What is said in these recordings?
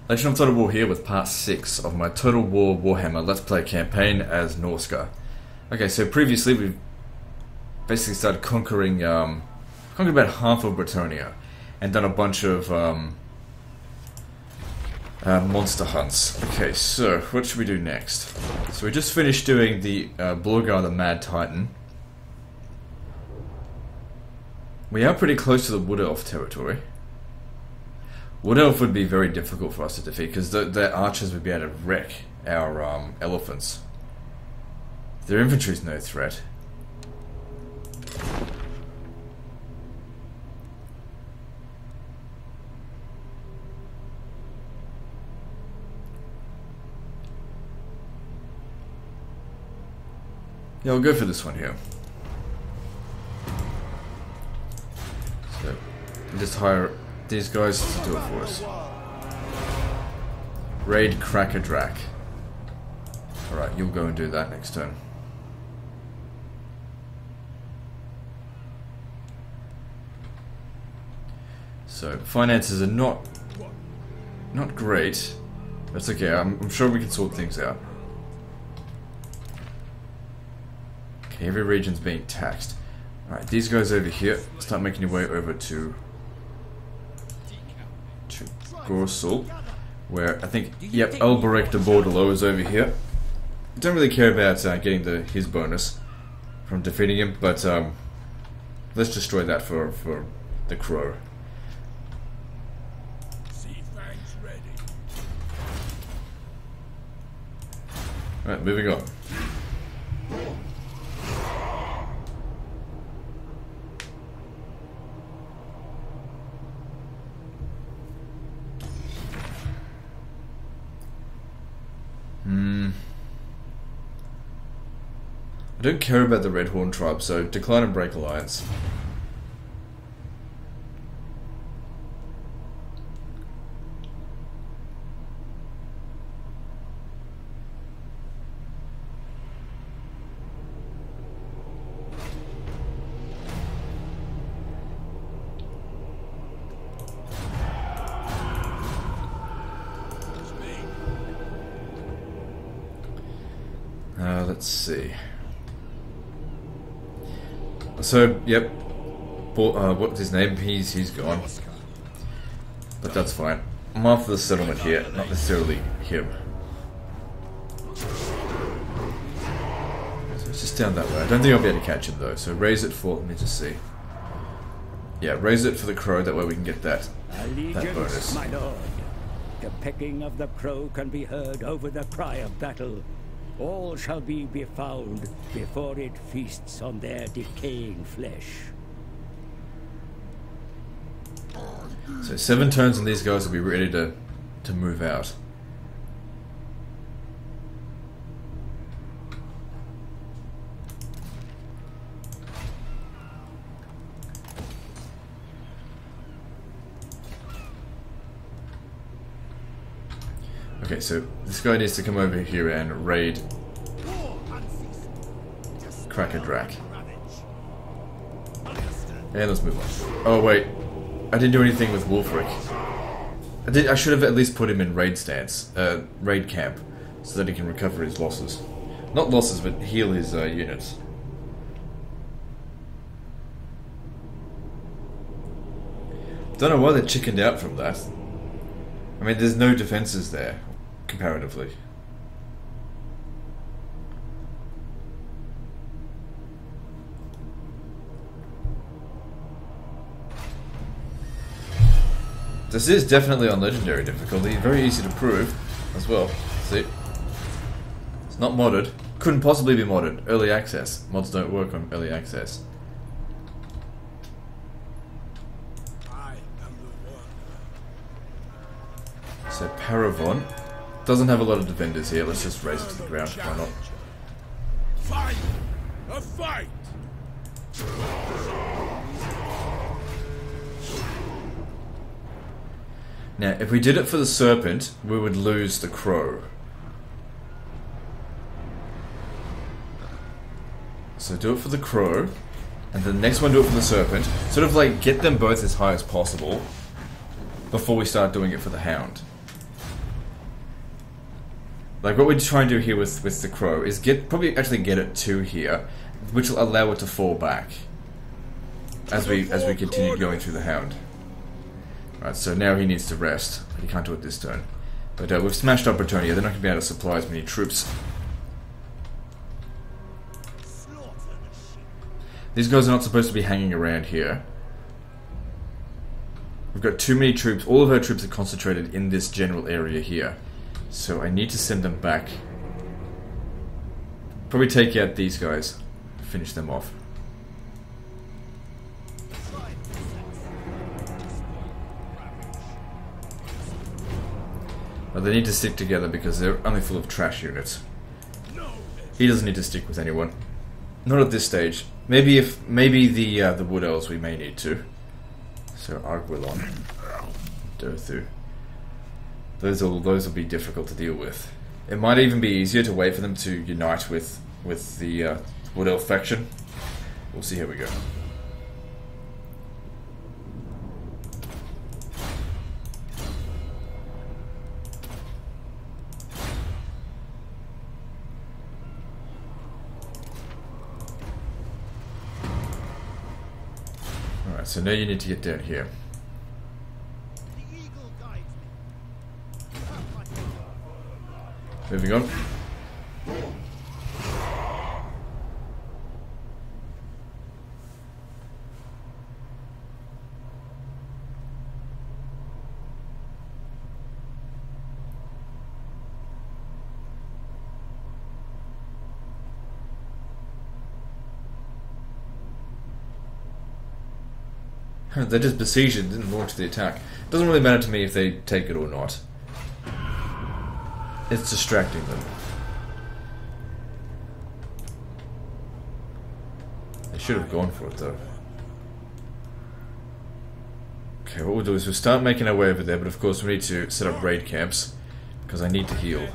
Legend of Total War here with part 6 of my Total War Warhammer Let's Play campaign as Norsca. Okay, so previously we've basically started conquering about half of Bretonnia and done a bunch of monster hunts. Okay, so what should we do next? So we just finished doing the Blorgar the Mad Titan. We are pretty close to the Wood Elf territory. Wood Elf would be very difficult for us to defeat because their archers would be able to wreck our elephants. Their infantry is no threat. Yeah, I'll go for this one here. So, just hire these guys to do it for us. Raid Crackadrak. Alright, you'll go and do that next turn. So, finances are not great. That's okay, I'm sure we can sort things out. Okay, every region's being taxed. Alright, these guys over here, start making your way over to Gorsul, where I think, yep, Elberek de Bordelot is over here. I don't really care about getting his bonus from defeating him, but let's destroy that for the Crow. Alright, moving on. I don't care about the Red Horn tribe, so decline and break alliance. Let's see. So, yep, what's his name? He's gone. But that's fine. I'm after the settlement here, not necessarily him. So it's just down that way. I don't think I'll be able to catch him though, so raise it for, let me just see. Yeah, raise it for the Crow, that way we can get that bonus. My lord. The pecking of the crow can be heard over the cry of battle. All shall be befouled before it feasts on their decaying flesh. So 7 turns and these guys will be ready to move out. Okay, so this guy needs to come over here and raid Crackadrak. And let's move on. Oh wait, I didn't do anything with Wolfric. I should have at least put him in raid stance, raid camp, so that he can recover his losses. Not losses, but heal his units. Don't know why they chickened out from that. I mean, there's no defenses there, comparatively. This is definitely on legendary difficulty, very easy to prove as well. See? It's not modded. Couldn't possibly be modded. Early access. Mods don't work on early access. So Paravon doesn't have a lot of defenders here. Let's just raise it to the ground. Why not? Fight! A fight! Now, if we did it for the Serpent, we would lose the Crow. So do it for the Crow, and the next one do it for the Serpent. Sort of like get them both as high as possible before we start doing it for the Hound. Like what we're trying to do here with the crow is probably actually get it to here, which will allow it to fall back as we continue going through the hound. Right, so now he needs to rest. He can't do it this turn. But we've smashed up Bretonia. They're not going to be able to supply as many troops. These guys are not supposed to be hanging around here. We've got too many troops. All of our troops are concentrated in this general area here. So I need to send them back. Probably take out these guys. Finish them off. But they need to stick together because they're only full of trash units. He doesn't need to stick with anyone. Not at this stage. Maybe the wood elves we may need to. So Arguelon, Dothu. Those will be difficult to deal with. It might even be easier to wait for them to unite with the Wood Elf faction. We'll see how we go. Alright, so now you need to get down here. Moving on. They just besieged it, didn't launch the attack. Doesn't really matter to me if they take it or not. It's distracting them. They should have gone for it though. Okay, what we'll do is we'll start making our way over there, but of course we need to set up raid camps because I need to heal.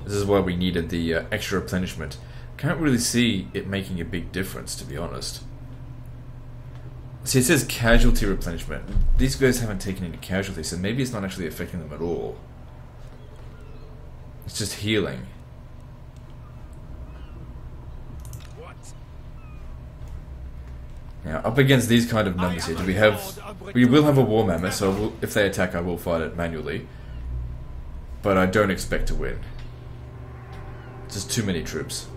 This is why we needed the extra replenishment. Can't really see it making a big difference, to be honest. See, it says casualty replenishment. These guys haven't taken any casualties, so maybe it's not actually affecting them at all. It's just healing. What? Now, up against these kind of numbers here, we will have a war mammoth, so if they attack I will fight it manually. But I don't expect to win. Just too many troops.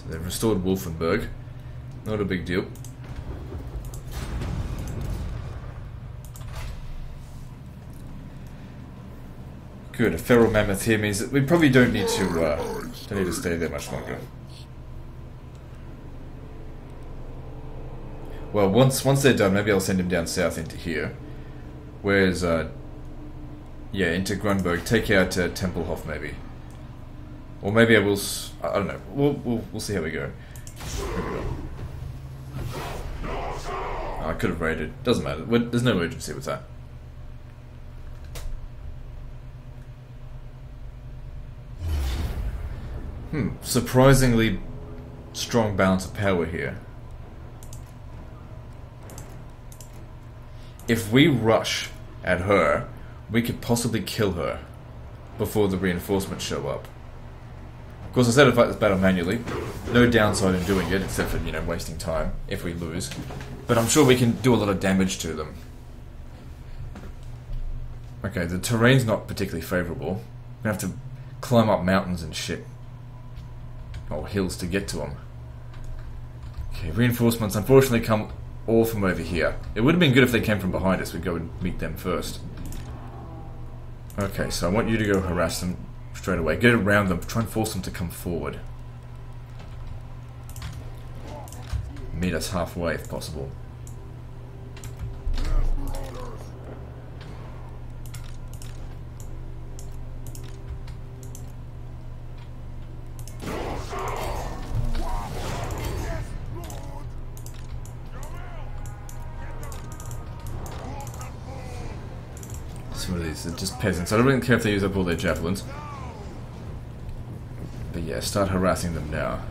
They've restored Wolfenburg. Not a big deal. Good, a feral mammoth here means that we probably don't need to stay there much longer. Well, once they're done, maybe I'll send him down south into here. Where's yeah, into Grunberg. Take out Tempelhof maybe. Or maybe I will. I don't know. We'll see how we go. Oh, I could have raided. Doesn't matter. There's no urgency with that. Surprisingly strong balance of power here. If we rush at her, we could possibly kill her before the reinforcements show up. Of course, I said to fight this battle manually. No downside in doing it, except for, you know, wasting time if we lose. But I'm sure we can do a lot of damage to them. Okay, the terrain's not particularly favourable. We're going to have to climb up mountains and shit. Or hills to get to them. Okay, reinforcements unfortunately come all from over here. It would have been good if they came from behind us. We'd go and meet them first. Okay, so I want you to go harass them straight away. Get around them. Try and force them to come forward. Meet us halfway if possible. Some of these are just peasants. I don't really care if they use up all their javelins. But yeah, start harassing them now.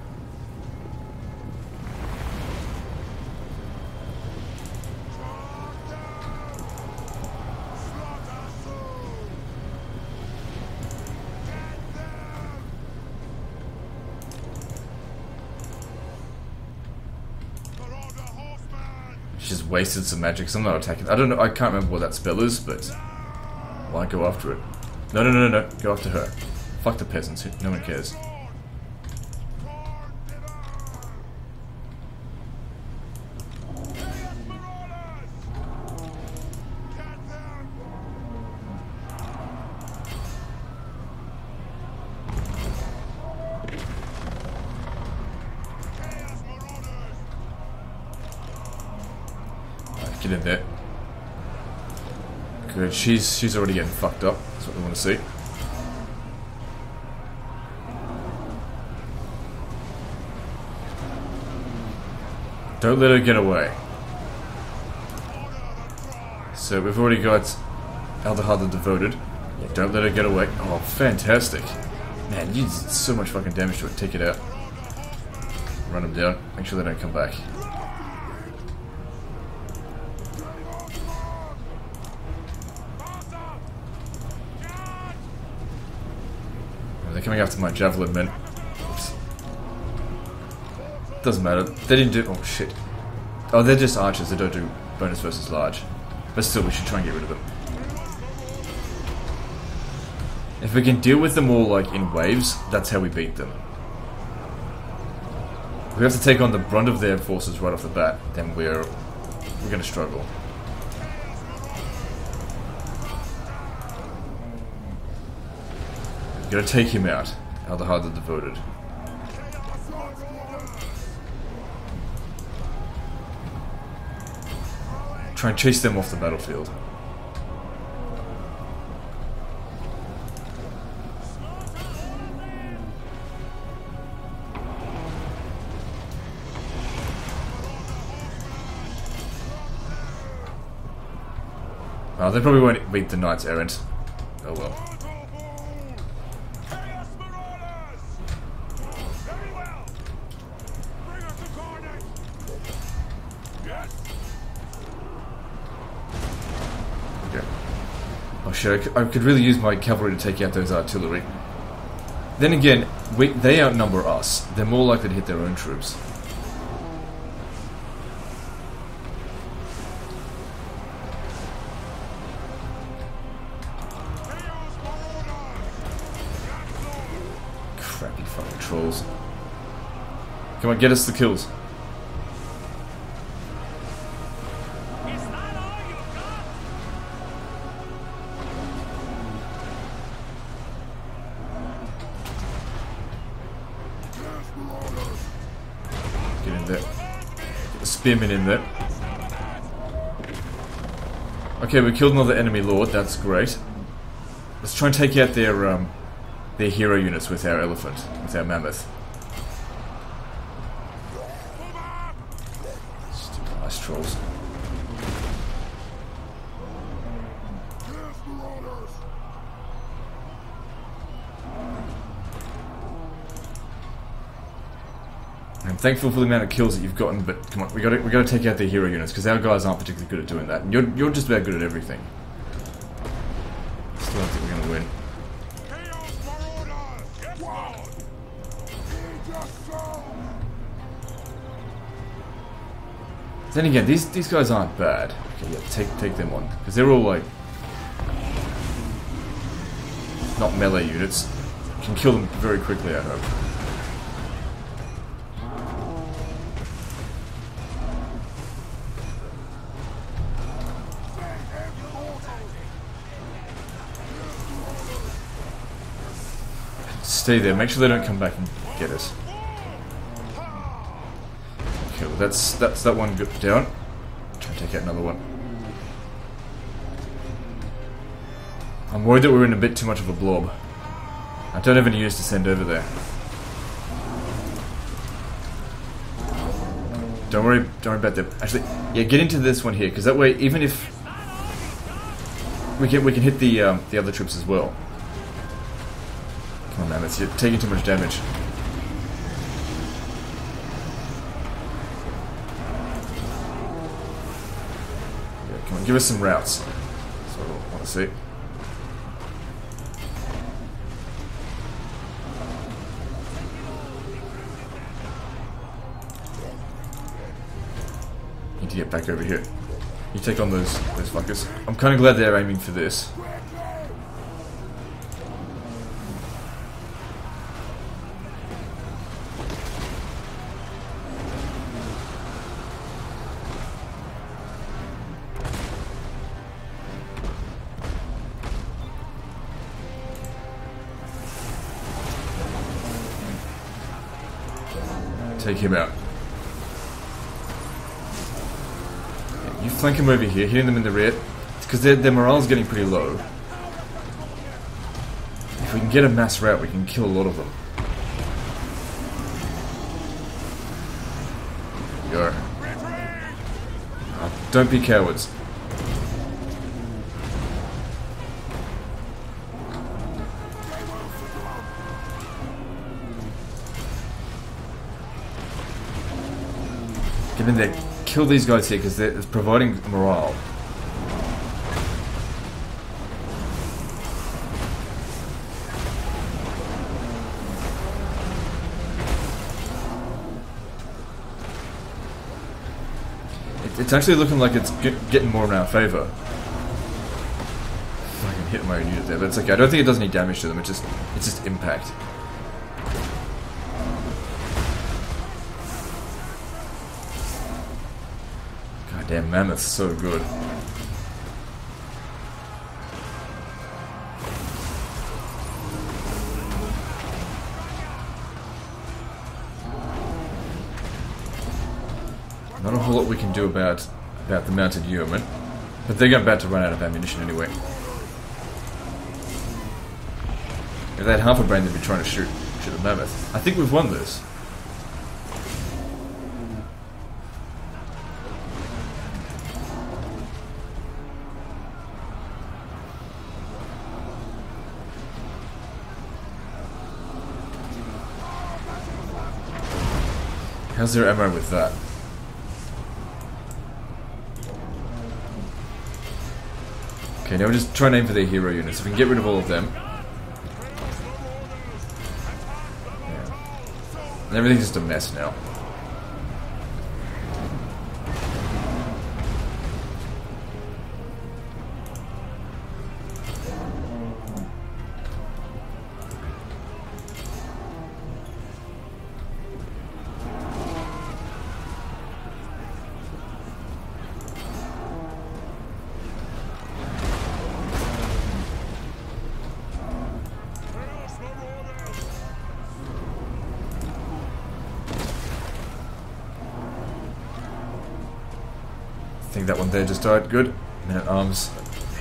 just wasted some magic, so I'm not attacking. I don't know, I can't remember what that spell is, but why go after it? No, no, no, no, no, go after her. Fuck the peasants, no one cares. Get in there. Good, she's already getting fucked up. That's what we want to see. Don't let her get away. So we've already got Aldahar the Devoted. Yeah, don't let her get away. Oh, fantastic. Man, you did so much fucking damage to it. Take it out. Run them down. Make sure they don't come back. They're coming after my javelin men. Oops. Doesn't matter. They didn't do. Oh shit. Oh, they're just archers. They don't do bonus versus large. But still, we should try and get rid of them. If we can deal with them all like in waves, that's how we beat them. If we have to take on the brunt of their forces right off the bat, then we're gonna struggle. Gotta take him out. Aldahar the Devoted. Try and chase them off the battlefield. Oh, they probably won't beat the Knights Errant. Oh well. Oh shit, I could really use my cavalry to take out those artillery. Then again, they outnumber us. They're more likely to hit their own troops. Crappy fucking trolls. Come on, get us the kills. Get in there. Get the spearmen in there. Okay, we killed another enemy lord. That's great. Let's try and take out their hero units with our elephant, with our mammoth. Stupid ice trolls. I'm thankful for the amount of kills that you've gotten, but come on, we gotta take out their hero units because our guys aren't particularly good at doing that. And you're just about good at everything. Still don't think we're gonna win. Then again, these guys aren't bad. Okay, yeah, take them on because they're all like not melee units. Can kill them very quickly, I hope. Stay there. Make sure they don't come back and get us. Okay, well that's that one down. Try and take out another one. I'm worried that we're in a bit too much of a blob. I don't have any units to send over there. Don't worry about them. Actually, yeah, get into this one here, because that way, even if we can hit the other troops as well. Come on, mammoths, you're taking too much damage. Yeah, come on, give us some routes. That's what I want to see. get back over here. You take on those fuckers. I'm kind of glad they're aiming for this. Take him out. Yeah, you flank him over here, hitting them in the rear. Because their morale's getting pretty low. If we can get a mass rout, we can kill a lot of them. Go. Don't be cowards. Get in there. Kill these guys here because it's providing morale. It's actually looking like it's getting more in our favor. Fucking hit my own unit there, but it's okay. I don't think it does any damage to them. It's just impact. Damn, Mammoth's so good. Not a whole lot we can do about the mounted yeoman, but they're about to run out of ammunition anyway. If they had half a brain, they'd be trying to shoot the Mammoth. I think we've won this. How's their ammo with that? Okay, now we're just trying to aim for their hero units. If we can get rid of all of them. Yeah. And everything's just a mess now. I think that one there just died. Good. Man at arms.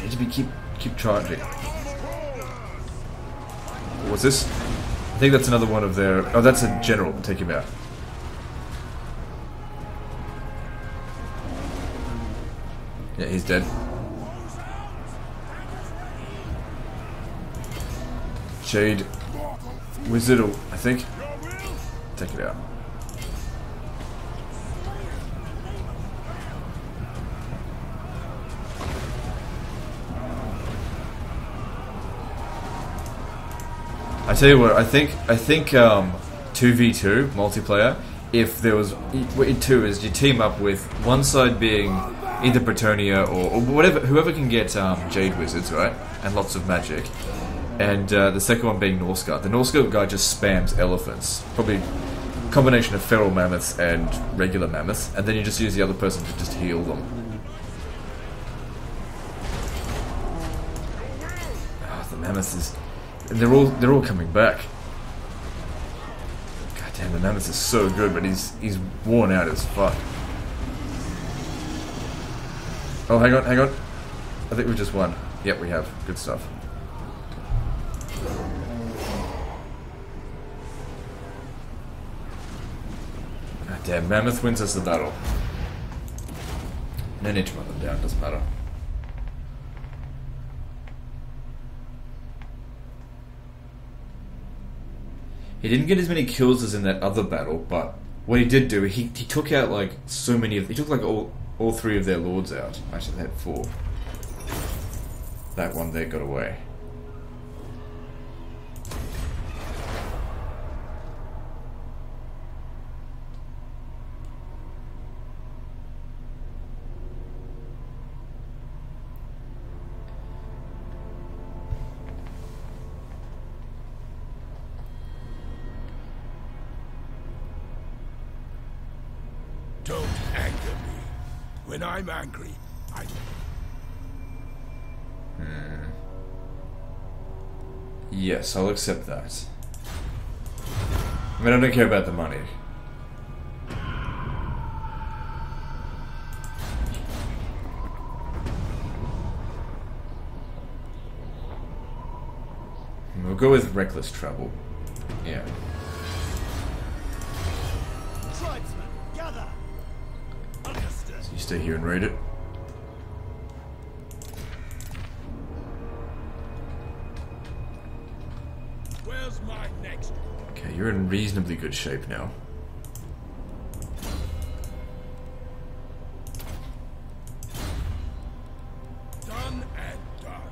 Need to be keep charging. What's this? I think that's another one of their. Oh, that's a general. Take him out. Yeah, he's dead. Shade Wizard, I think. Take it out. I tell you what, I think 2v2 multiplayer, if there was two, is you team up with one side being either Bretonia or whatever, whoever can get Jade Wizards, right, and lots of magic, and the second one being Norsca. The Norsca guy just spams elephants, probably a combination of feral mammoths and regular mammoths, and then you just use the other person to just heal them. Oh, the mammoth is. And they're all coming back. God damn, the Mammoth is so good, but he's worn out as fuck. Oh, hang on. I think we just won. Yep, we have. Good stuff. God damn, Mammoth wins us the battle. No need to run them down, doesn't matter. He didn't get as many kills as in that other battle, but what he did do, he took out like so many of. He took like all three of their lords out. Actually, they had 4. That one there got away. Don't anger me. When I'm angry, I... Yes, I'll accept that. I mean, I don't care about the money. We'll go with reckless travel. Yeah. Tribesmen, gather! Understood. So you stay here and raid it. Where's my next one? Okay, you're in reasonably good shape now. Done and done.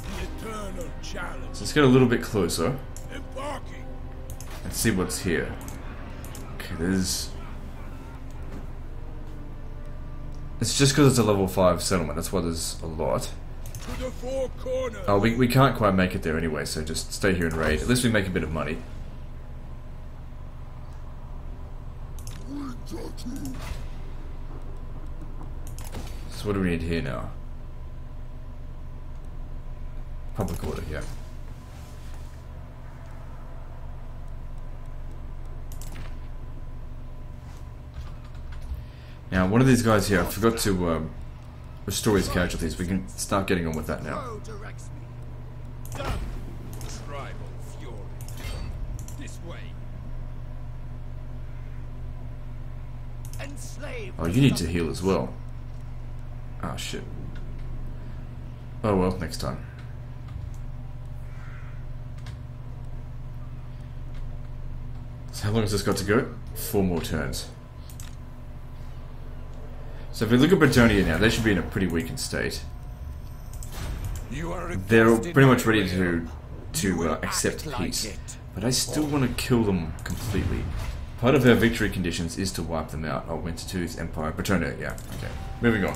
The eternal challenge. So let's get a little bit closer Embarking. and see what's here. Okay, there's... It's just because it's a level 5 settlement, that's why there's a lot. To the four corners. Oh, we can't quite make it there anyway, so just stay here and raid. At least we make a bit of money. So what do we need here now? Public order, yeah. Now, one of these guys here, I forgot to restore his casualties. We can start getting on with that now. Crow directs me. Done. Tribal fury. This way. Enslave. Oh, you need to heal as well. Ah, shit. Oh well, next time. So how long has this got to go? 4 more turns. So if we look at Bretonia now, they should be in a pretty weakened state. You are They're pretty much ready to accept peace. But I still want to kill them completely. Part of our victory conditions is to wipe them out. Oh, Wintertooth, Empire, Bretonia, yeah, okay. Moving on.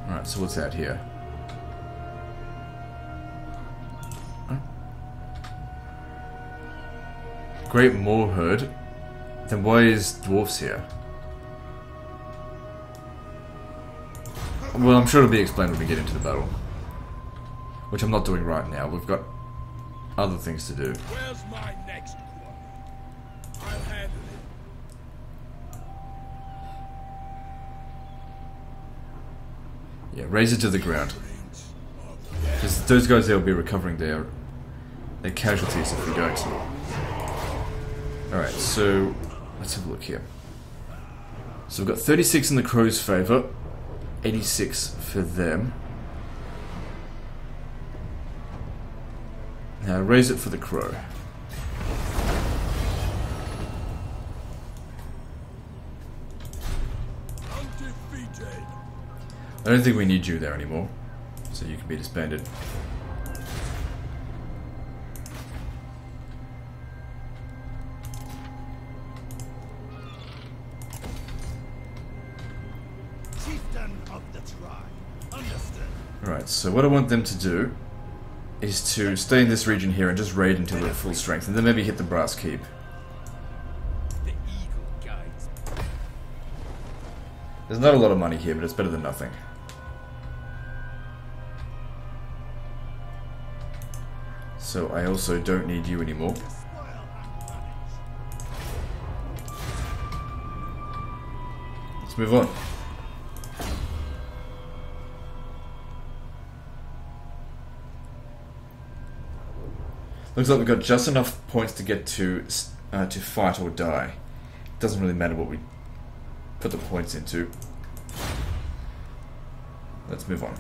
Alright, so what's that here? Huh? Great Moor Herd? Then why is dwarves here? Well, I'm sure it'll be explained when we get into the battle. Which I'm not doing right now. We've got other things to do. Where's my next one? I'll handle it. Yeah, raise it to the ground. Because those guys there will be recovering their casualties if we don't. Alright, so let's have a look here. So we've got 36 in the Crow's favour, 86 for them. Now raise it for the Crow. Undefeated. I don't think we need you there anymore, so you can be disbanded. Chieftain of the tribe. Understood. Alright, so what I want them to do is to stay in this region here and just raid until we're at full strength, and then maybe hit the Brass Keep. The eagle guides. There's not a lot of money here, but it's better than nothing. So I also don't need you anymore. Spoil and manage. Let's move on. Looks like we've got just enough points to get to fight or die. Doesn't really matter what we put the points into. Let's move on.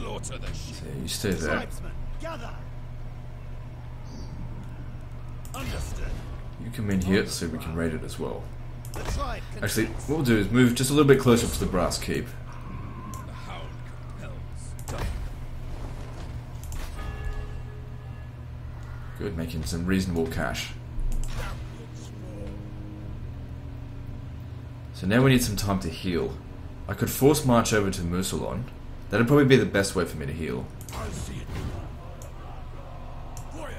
Slaughter the sheep. So you stay there. Tribesmen, gather. Understood. You come in here so we can raid it as well. The tribe Actually, consents. what we'll do is move just a little bit closer to the brass keep. The hound compels. Good, making some reasonable cash. So now we need some time to heal. I could force march over to Musalon. That'd probably be the best way for me to heal. I see it. Voyage.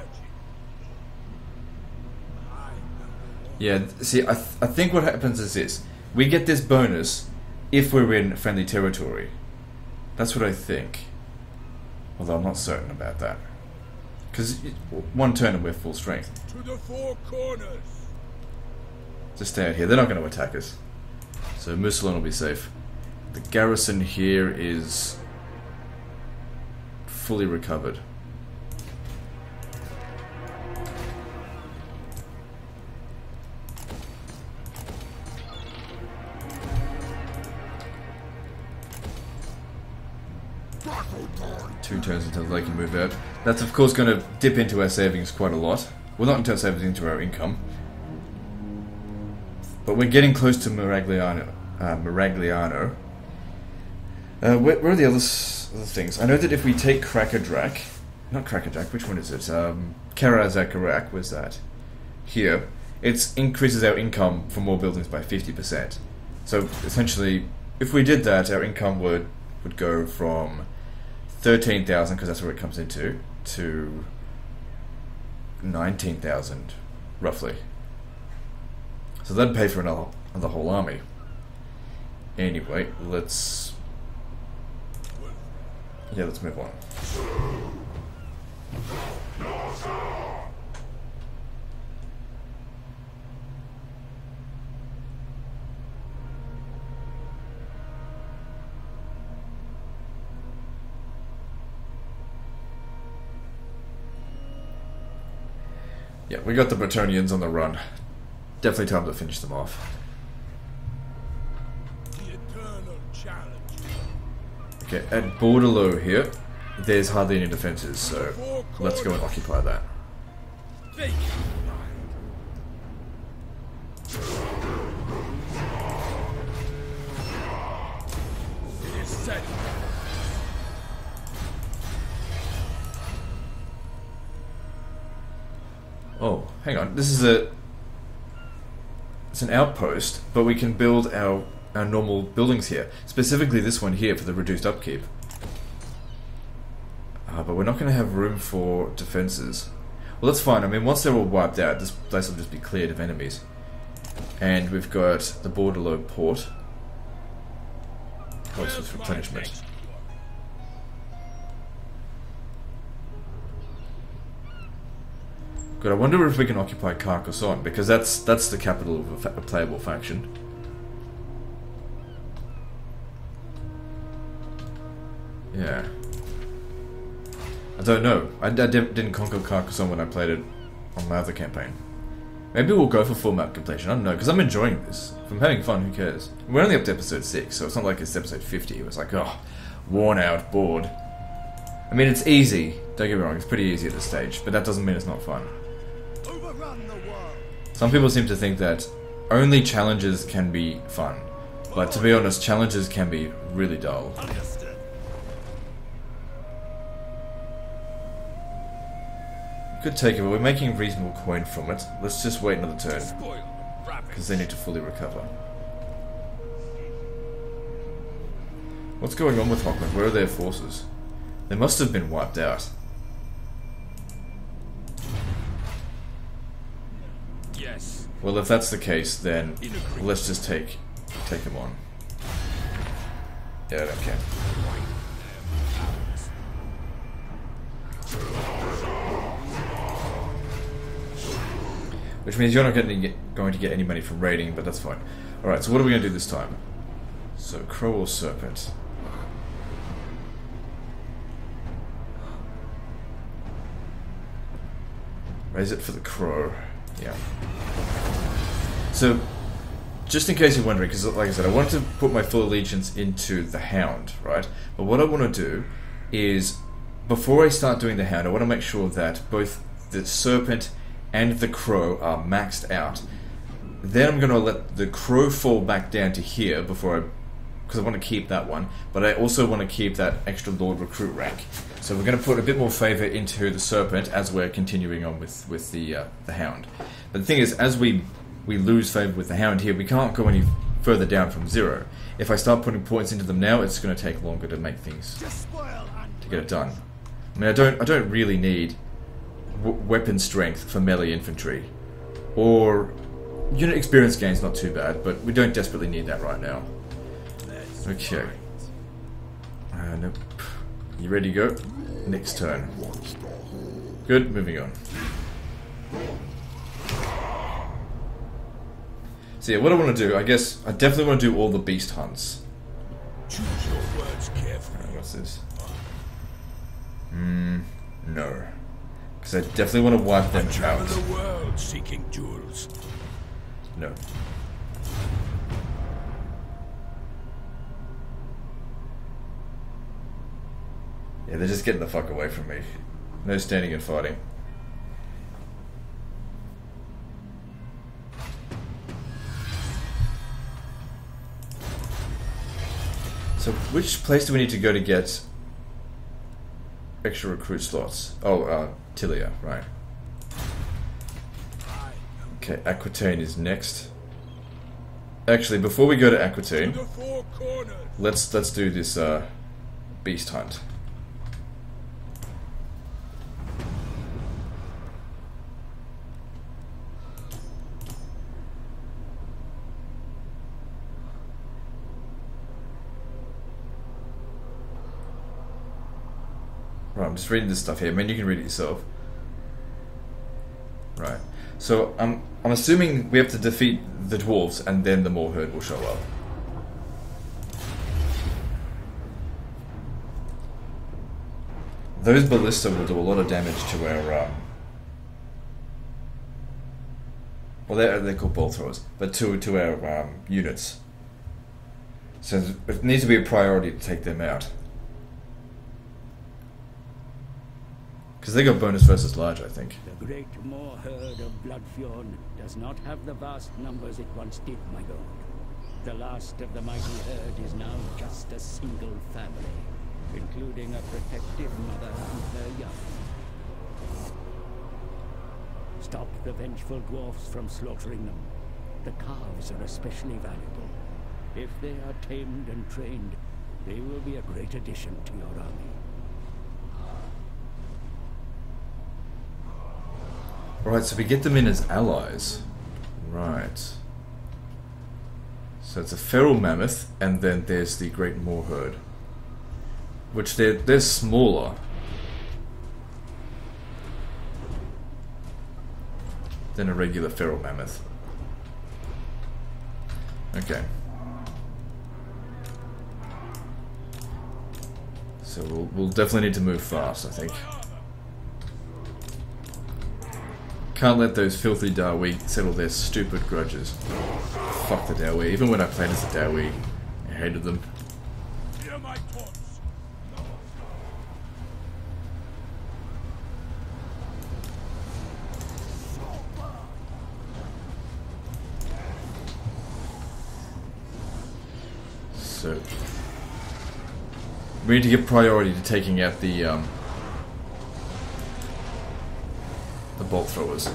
Yeah, see, I think what happens is this. We get this bonus if we're in friendly territory. That's what I think. Although I'm not certain about that. Because one turn and we're full strength. To the four corners. Just stay out here. They're not going to attack us. So Musalon will be safe. The garrison here is fully recovered. Two turns until they can move out. That's of course going to dip into our savings quite a lot. Well, not into our savings, into our income. But we're getting close to Miragliano. Where are the other things? I know that if we take Crackerdrack, not Crackerdrack, which one is it? Karazakarak, where's that? Here, it increases our income for more buildings by 50%. So essentially, if we did that, our income would go from 13,000, because that's where it comes into, to 19,000, roughly. So that'd pay for the whole army. Anyway, let's move on. Yeah, we got the Bretonians on the run. Definitely time to finish them off. The eternal challenge. Okay, at Bordelot here, there's hardly any defenses, so let's go and occupy that. Think. It is set. Oh, hang on. This is it's an outpost, but we can build our normal buildings here. Specifically this one here for the reduced upkeep. But we're not going to have room for defenses. Well, that's fine. I mean, once they're all wiped out, this place will just be cleared of enemies. And we've got the Bordelot port. Helps with replenishment. Good, I wonder if we can occupy Carcassonne, because that's the capital of a playable faction. Yeah. I don't know. I didn't conquer Carcassonne when I played it on my other campaign. Maybe we'll go for full map completion, I don't know, because I'm enjoying this. If I'm having fun, who cares? We're only up to episode 6, so it's not like it's episode 50. It was like, oh, worn out, bored. I mean, it's easy, don't get me wrong, it's pretty easy at this stage, but that doesn't mean it's not fun. Overrun the world. Some people seem to think that only challenges can be fun, but to be honest, challenges can be really dull. Understood. Could take it, but we're making reasonable coin from it. Let's just wait another turn, Spoil. because they need to fully recover. What's going on with Hockman? Where are their forces? They must have been wiped out. Yes. Well, if that's the case, then let's just take them on. Yeah, I don't care. Which means you're not going to get any money from raiding, but that's fine. Alright, so what are we going to do this time? So, Crow or Serpent? Raise it for the Crow. Yeah. So, just in case you're wondering, because like I said, I wanted to put my full allegiance into the Hound, right? But what I want to do is before I start doing the Hound, I want to make sure that both the Serpent and the Crow are maxed out. Then I'm going to let the Crow fall back down to here because I want to keep that one, but I also want to keep that extra Lord Recruit rank. So we're going to put a bit more favour into the Serpent as we're continuing on with the Hound. But the thing is, as we lose favour with the Hound here, we can't go any further down from 0. If I start putting points into them now, it's going to take longer to make things, to get it done. I mean, I don't really need weapon strength for melee infantry, or unit experience gain's not too bad, but we don't desperately need that right now. Okay. Nope. You ready to go? Next turn. Good, moving on. So yeah, what I want to do, I guess, I definitely want to do all the beast hunts. Choose your words carefully. What's this? No. Because I definitely want to wipe them Travel out. the world seeking jewels. No. Yeah, they're just getting the fuck away from me. No standing and fighting. So, which place do we need to go to get extra recruit slots? Oh, Tilia, right. Okay, Aquitaine is next. Actually, before we go to Aquitaine, let's do this beast hunt. Right, I'm just reading this stuff here. I mean, you can read it yourself. Right. So I'm assuming we have to defeat the dwarves, and then the Moor herd will show up. Those ballista will do a lot of damage to our well, they're called bolt throwers, but to our units. So it needs to be a priority to take them out. Because they got bonus versus large, I think. The great Moor herd of Bloodfjorn does not have the vast numbers it once did, my lord. The last of the mighty herd is now just a single family, including a protective mother and her young. Stop the vengeful dwarfs from slaughtering them. The calves are especially valuable. If they are tamed and trained, they will be a great addition to your army. Right, so we get them in as allies. Right. So it's a feral mammoth, and then there's the great Moor herd. Which they're smaller. Than a regular feral mammoth. Okay. So we'll definitely need to move fast, I think. Can't let those filthy Dawi settle their stupid grudges. Fuck the Dawi. Even when I played as a Dawi, I hated them. Hear my thoughts. So we need to give priority to taking out the bolt throwers.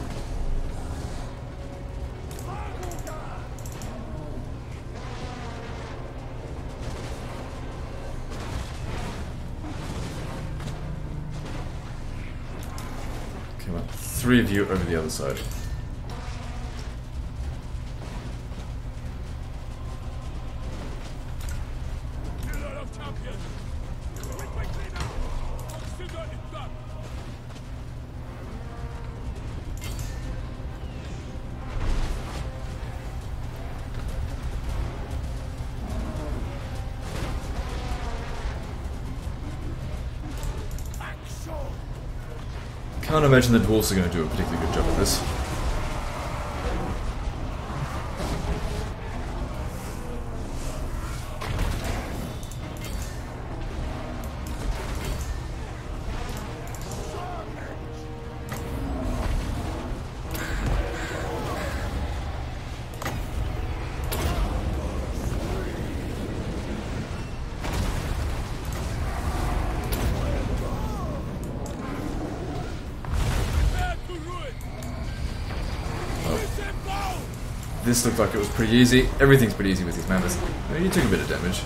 Come on, 3 of you over the other side. Can't imagine the dwarves are going to do a particularly good job of this. this looked like it was pretty easy. Everything's pretty easy with these mammoths. Oh, you took a bit of damage.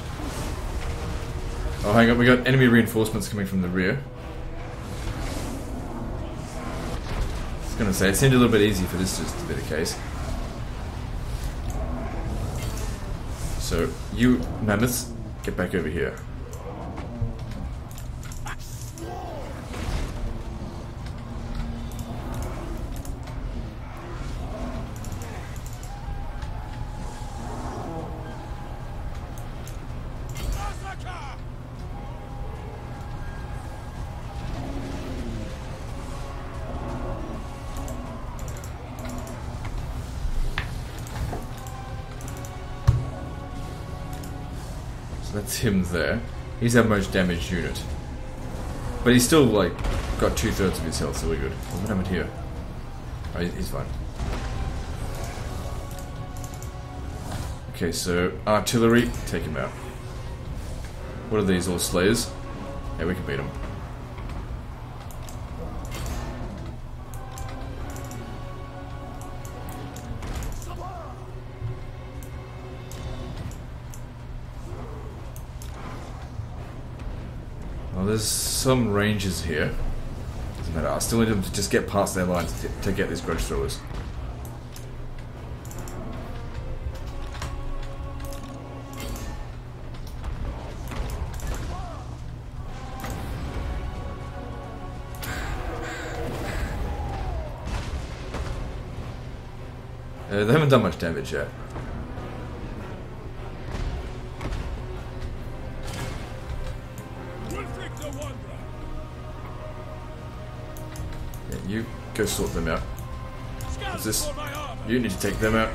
Oh, hang on, we got enemy reinforcements coming from the rear. I was gonna say, it seemed a little bit easy for this just to be the case. So, you mammoths, get back over here. That's him there. He's our most damaged unit. But he's still, like, got 2/3 of his health, so we're good. What happened here? Oh, he's fine. Okay, so artillery, take him out. What are these, all slayers? Yeah, we can beat them. Well, there's some ranges here. Doesn't matter, I still need them to just get past their lines to get these grudge throwers. They haven't done much damage yet. Yeah, you go sort them out. What's this? You need to take them out.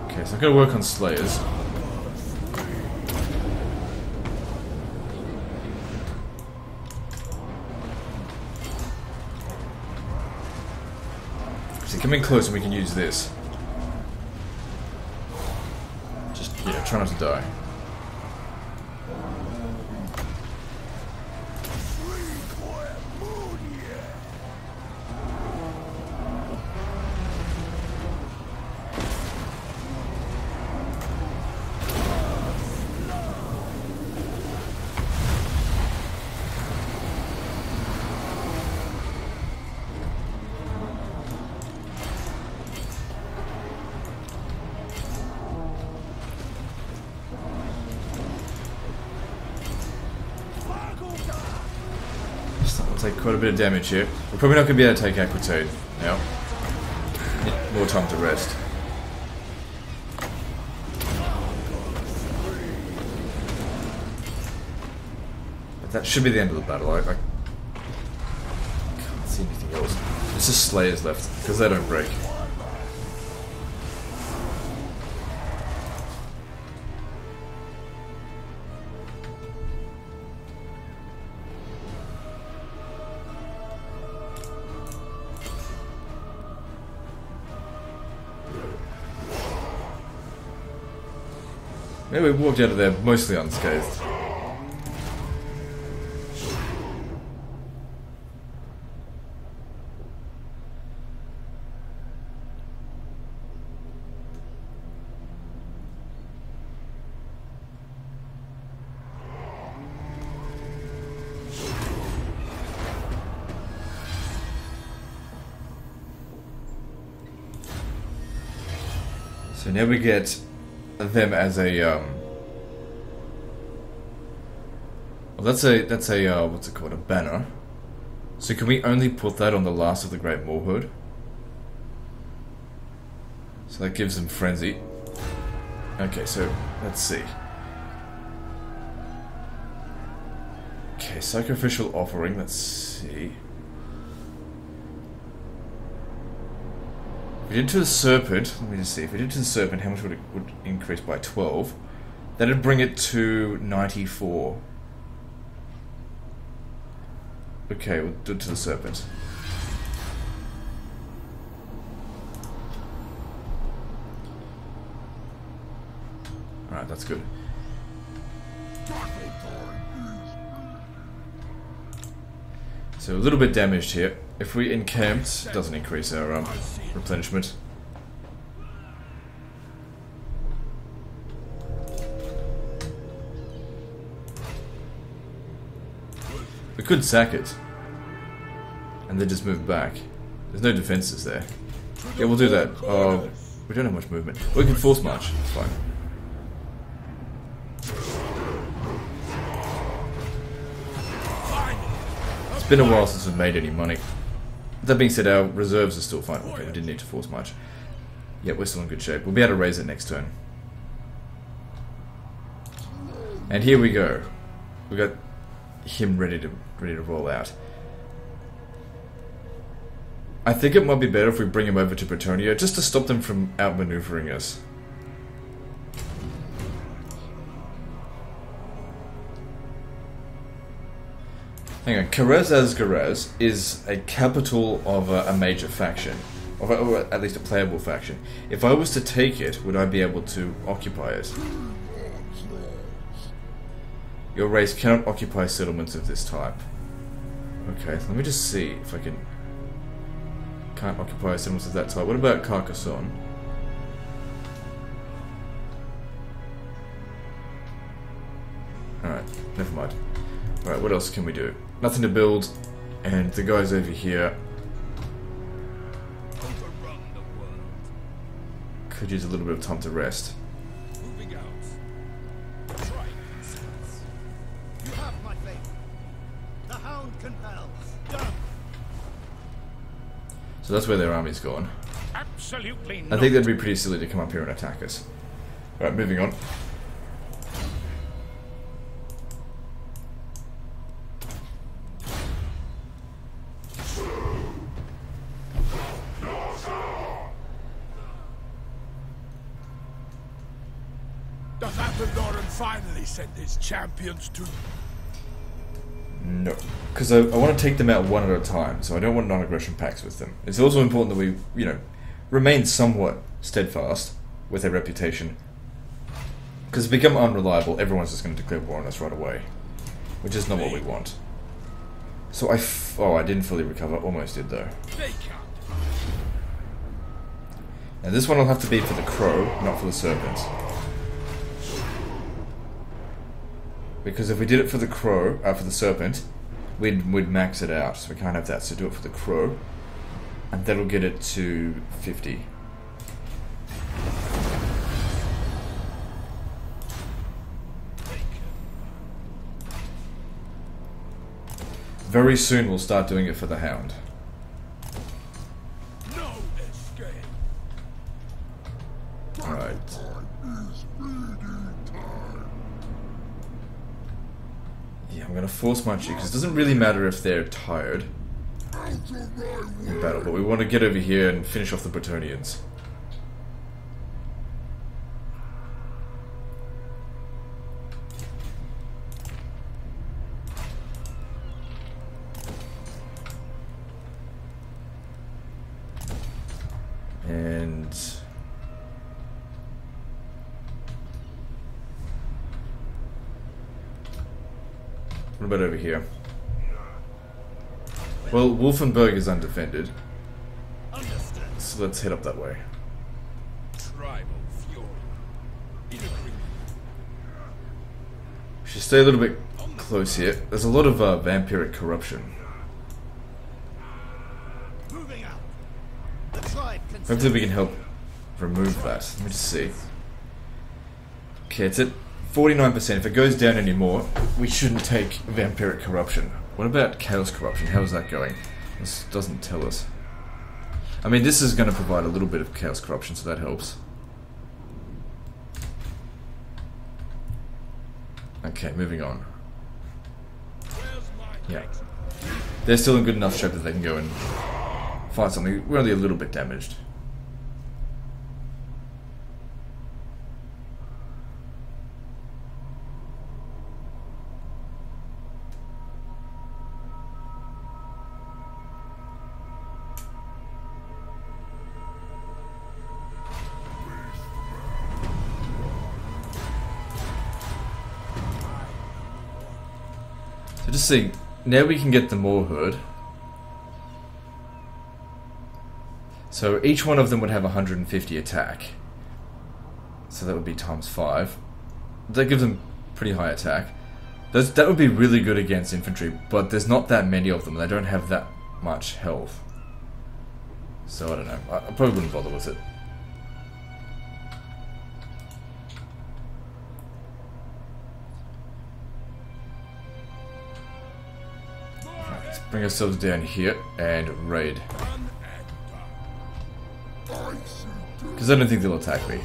Okay, so I'm gonna work on slayers. So come in close and we can use this. Just, yeah, try not to die. Take quite a bit of damage here. We're probably not going to be able to take Aquitaine now. Need more time to rest. But that should be the end of the battle. I can't see anything else. There's just slayers left, because they don't break. Maybe we walked out of there mostly unscathed. So now we get them as a well, that's a what's it called, a banner. So can we only put that on the last of the Great Moorhood? So that gives them frenzy. Okay, so let's see. Okay, sacrificial offering, let's see. If we did to the serpent, let me just see, if we did to the serpent, how much would it increase by 12? That'd bring it to 94. Okay, we'll do it to the serpent. Alright, that's good. So a little bit damaged here. If we encamped, it doesn't increase our replenishment. We could sack it. And then just move back. There's no defenses there. Yeah, we'll do that. Oh, we don't have much movement. We can force march. It's fine. It's been a while since we've made any money. That being said, our reserves are still fine. Okay, we didn't need to force march. Yeah, we're still in good shape. We'll be able to raise it next turn. And here we go. We got him ready to roll out. I think it might be better if we bring him over to Bretonnia just to stop them from outmaneuvering us. Hang on, Karaz is a capital of a major faction, or at least a playable faction. If I was to take it, would I be able to occupy it? Your race cannot occupy settlements of this type. Okay, let me just see if I can... Can't occupy settlements of that type. What about Carcassonne? Alright, never mind. Alright, what else can we do? Nothing to build, and the guys over here could use a little bit of time to rest. Moving out. Try it. You have my faith. The hound compels. Done. So that's where their army's gone. Absolutely I think that'd be pretty silly to come up here and attack us. Alright, moving on. Does Apeldoran finally send his champions to... No. Because I want to take them out one at a time, so I don't want non-aggression pacts with them. It's also important that we, you know, remain somewhat steadfast with their reputation. Because if we become unreliable, everyone's just going to declare war on us right away. Which is not what we want. So oh, I didn't fully recover. Almost did, though. Now this one will have to be for the crow, not for the serpent. Because if we did it for the crow, for the serpent, we'd max it out. So we can't have that. So do it for the crow, and that'll get it to 50. Very soon we'll start doing it for the hound. No escape. Alright. Yeah, I'm gonna force march you, because it doesn't really matter if they're tired in battle, but we want to get over here and finish off the Bretonians. And what about over here? Well, Wolfenburg is undefended, so let's head up that way. Tribal fury. In agreement. We should stay a little bit close here. There's a lot of vampiric corruption. Moving out. The tribe can Hopefully we can help remove that. Let me just see. Okay, it's at 49%. If it goes down anymore, we shouldn't take vampiric corruption. What about chaos corruption? How is that going? This doesn't tell us. I mean, this is going to provide a little bit of chaos corruption, so that helps. Okay, moving on. Yeah. They're still in good enough shape that they can go and fight something. We're only a little bit damaged. So just see, now we can get the Moor Herd, So each one of them would have 150 attack. So that would be times 5. That gives them pretty high attack. That would be really good against infantry, but there's not that many of them. They don't have that much health. So I don't know. I probably wouldn't bother with it. Right, let's bring ourselves down here and raid. Because I don't think they'll attack me.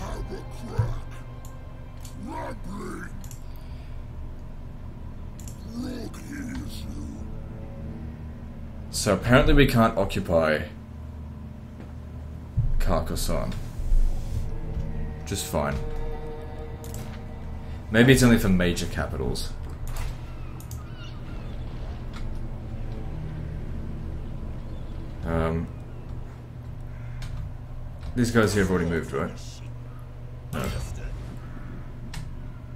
So apparently we can't occupy Carcassonne. Just fine. Maybe it's only for major capitals. These guys here have already moved, right? No.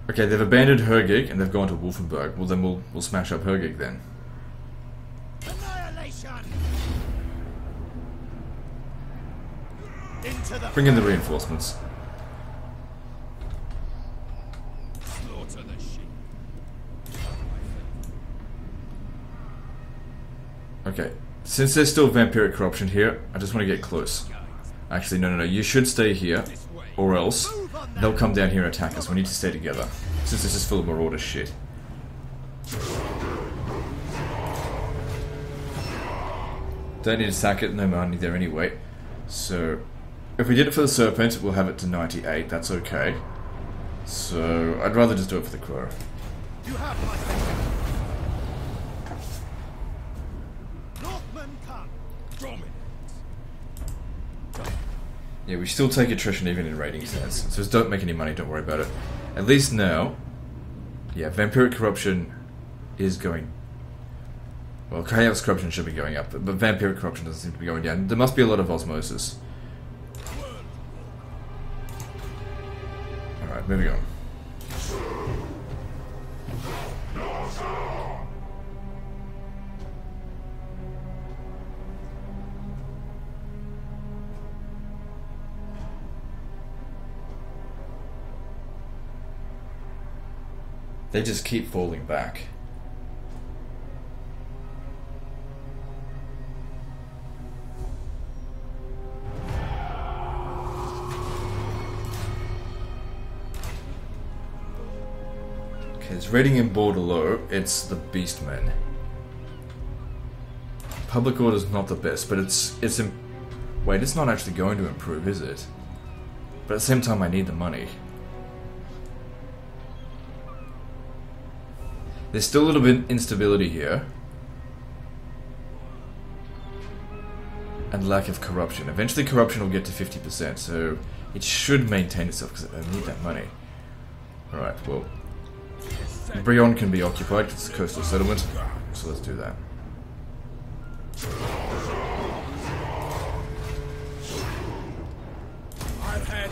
Okay, they've abandoned Hergig and they've gone to Wolfenburg. Well, then we'll smash up Hergig then. Bring in the reinforcements. Okay, since there's still vampiric corruption here, I just want to get close. Actually, no, you should stay here, or else they'll come down here and attack us. We need to stay together, since this is full of marauder shit. Don't need to sack it, no money there anyway. So, if we did it for the Serpent, we'll have it to 98, that's okay. So, I'd rather just do it for the Crow. You have my favor. Northmen come. Dominate. Yeah, we still take attrition even in raiding sense. So just don't make any money, don't worry about it. At least now, yeah, vampiric corruption is going... Well, chaos corruption should be going up, but vampiric corruption doesn't seem to be going down. There must be a lot of osmosis. Alright, moving on. They just keep falling back. Okay, it's raiding in Bordelot. It's the Beastmen. Public order's not the best, but wait, it's not actually going to improve, is it? But at the same time, I need the money. There's still a little bit of instability here. And lack of corruption. Eventually corruption will get to 50%, so it should maintain itself because I need that money. Alright, well. Brionne can be occupied because it's a coastal settlement, so let's do that. I'll head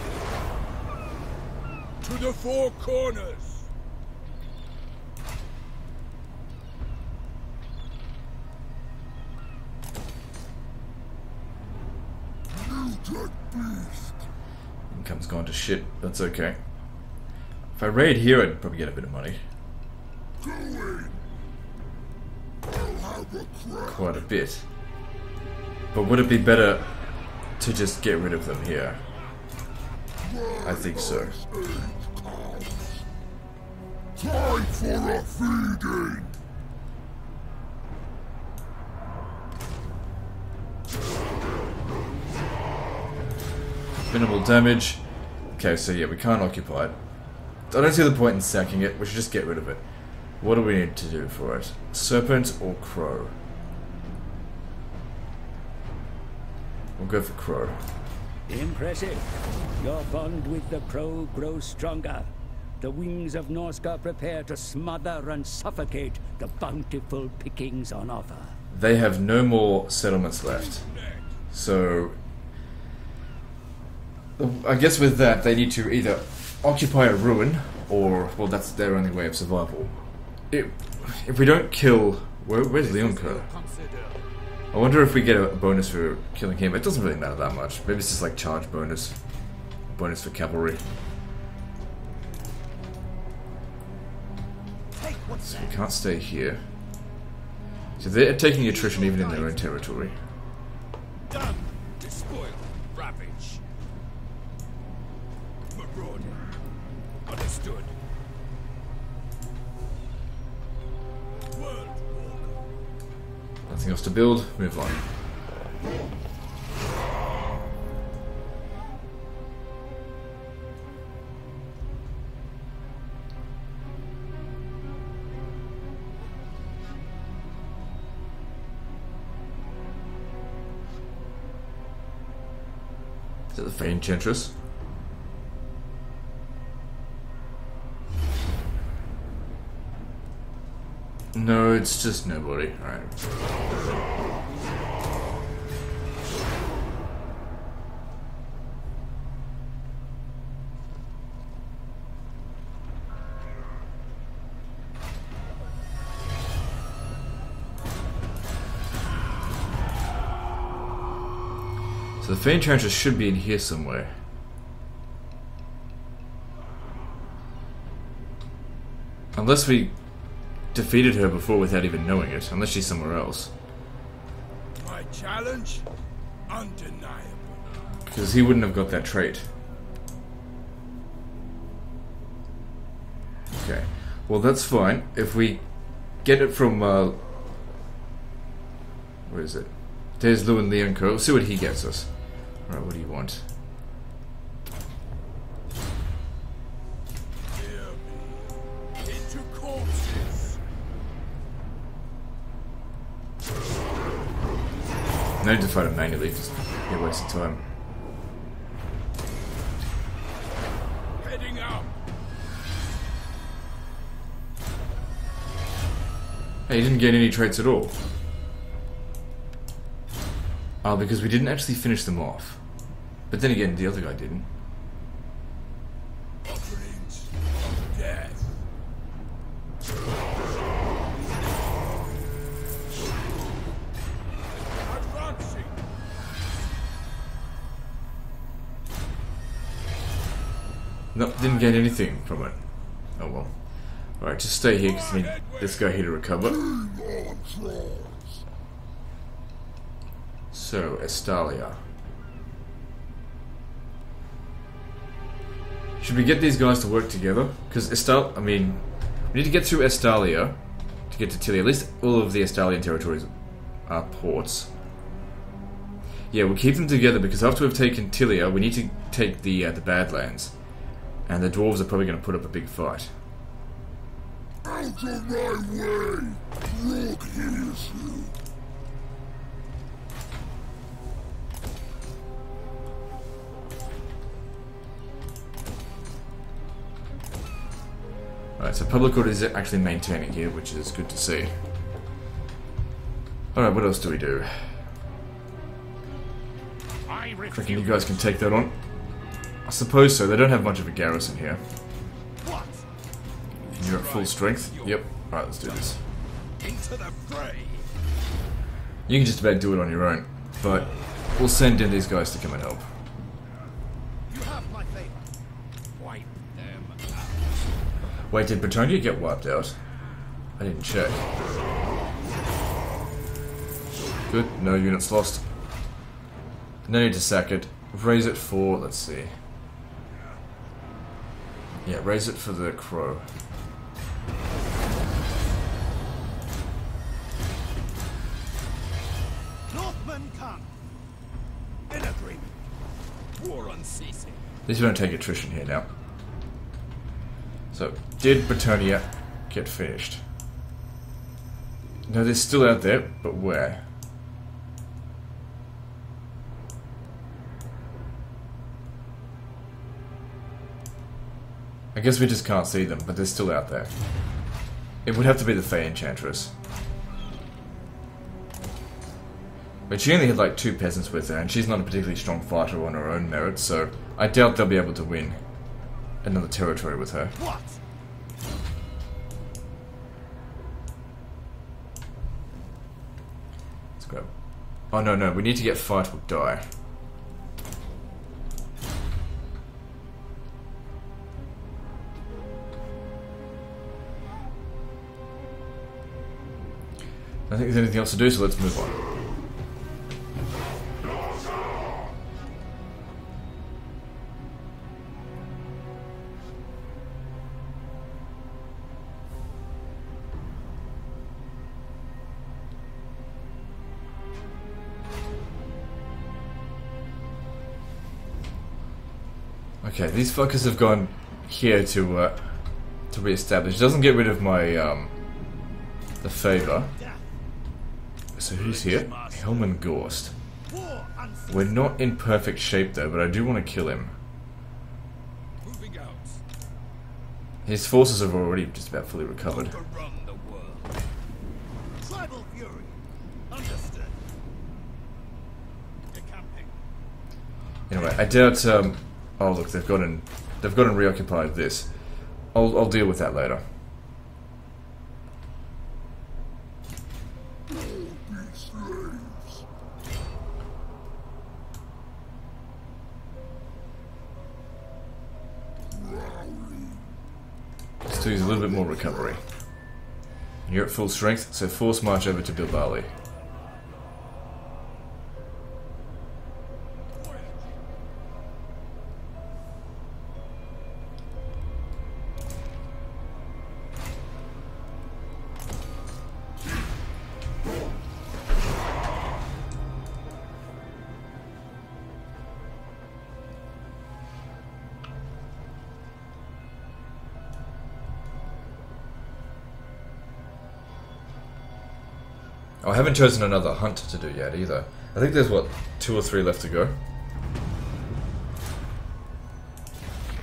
to the four corners. Income's gone to shit, that's okay. If I raid here, I'd probably get a bit of money. Quite a bit. But would it be better to just get rid of them here? I think so. Time for a feeding. Minimal damage. Okay, so yeah, we can't occupy it. I don't see the point in sacking it. We should just get rid of it. What do we need to do for it? Serpent or Crow? We'll go for Crow. Impressive. Your bond with the Crow grows stronger. The wings of Norsca prepare to smother and suffocate the bountiful pickings on offer. They have no more settlements left. So I guess with that, they need to either occupy a ruin, or, well, that's their only way of survival. If we don't kill... Where's Leoncoeur? I wonder if we get a bonus for killing him. It doesn't really matter that much. Maybe it's just like charge bonus. Bonus for cavalry. So we can't stay here. So they're taking attrition even in their own territory. Done. Despoil. Ravage. Marauding. Understood. World Walker. Nothing else to build. Move on. Is it the Fey Enchantress? No, it's just nobody. Alright. So the Fey Enchantress should be in here somewhere. Unless we defeated her before without even knowing it. Unless she's somewhere else. My challenge? Undeniable. Because he wouldn't have got that trait. Okay. Well, that's fine. If we get it from, where is it? There's Lewin Leonco. We'll see what he gets us. Alright, what do you want? Hear me. Into corpses. No need to fight him manually, just be a waste of time. Heading out. Hey, he didn't get any traits at all. Oh, because we didn't actually finish them off. But then again, the other guy didn't. Offerings of death. Advancing. Nope, didn't get anything from it. Oh well. Alright, just stay here because we need this guy here to recover. So, Estalia. Should we get these guys to work together? Because we need to get through Estalia to get to Tilia. At least all of the Estalian territories are ports. Yeah, we'll keep them together because after we've taken Tilia, we need to take the Badlands. And the dwarves are probably going to put up a big fight. Out of my way! Rook hears you. Alright, so public order is actually maintaining here, which is good to see. Alright, what else do we do? I reckon you guys can take that on. I suppose so, they don't have much of a garrison here. What? You're at full strength? Yep. Alright, let's do this. Into the fray. You can just about do it on your own, but we'll send in these guys to come and help. You have my favor. Wipe them out. Wait, did Bretonia get wiped out? I didn't check. Good, no units lost. No need to sack it. Raise it for, let's see. Yeah, raise it for the crow. Northmen come. In agreement. War unceasing. At least we don't take attrition here now. So, did Bretonia get finished? No, they're still out there, but where? I guess we just can't see them, but they're still out there. It would have to be the Fey Enchantress. But she only had like 2 peasants with her, and she's not a particularly strong fighter on her own merit, so I doubt they'll be able to win another territory with her. What? Let's go. Oh no, no, we need to get fight or die. I don't think there's anything else to do, so let's move on. Okay, these fuckers have gone here to re-establish. It doesn't get rid of my the favor. So who's here? Hillman Gorst. We're not in perfect shape though, but I do want to kill him. His forces have already just about fully recovered. Anyway, I doubt. Oh look, they've gone and reoccupied this. I'll deal with that later. Let's do a little bit more recovery. You're at full strength, so force march over to Bilbali. Oh, I haven't chosen another hunt to do yet either. I think there's, what, 2 or 3 left to go?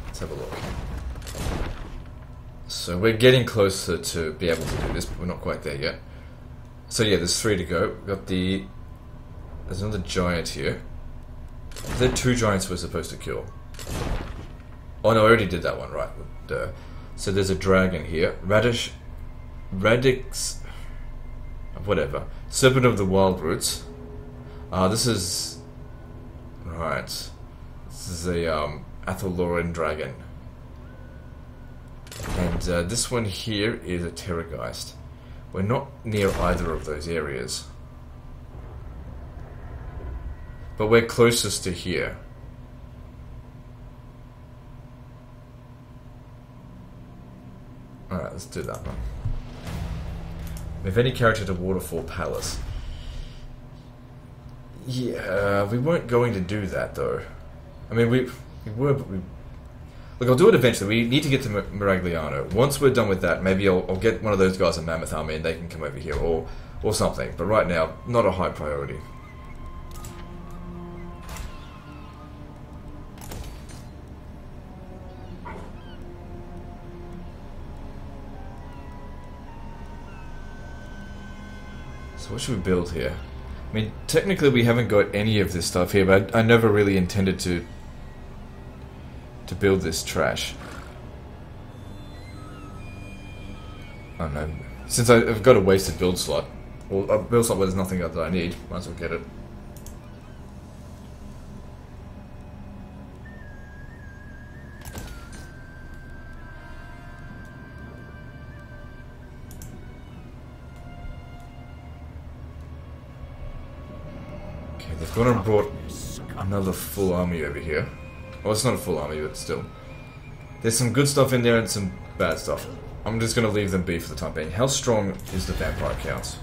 Let's have a look. So we're getting closer to be able to do this, but we're not quite there yet. So yeah, there's 3 to go. We've got the... There's another giant here. Is there 2 giants we're supposed to kill? Oh no, I already did that one, right. So there's a dragon here. Radix... Whatever. Serpent of the Wild Roots. This is... Right. This is a Athaloran dragon. And this one here is a Terrorgeist. We're not near either of those areas. But we're closest to here. Alright, let's do that one. Move any character to Waterfall Palace. Yeah, we weren't going to do that though. I mean, we were, but we... Look, I'll do it eventually. We need to get to Miragliano. Once we're done with that, maybe I'll get one of those guys in Mammoth Army and they can come over here, or something. But right now, not a high priority. So what should we build here? I mean, technically we haven't got any of this stuff here, but I never really intended to build this trash. I don't know. Since I've got a wasted build slot, well, a build slot where there's nothing that I need, might as well get it. Okay, they've gone and brought another full army over here. Well, it's not a full army, but still. There's some good stuff in there and some bad stuff. I'm just going to leave them be for the time being. How strong is the vampire count?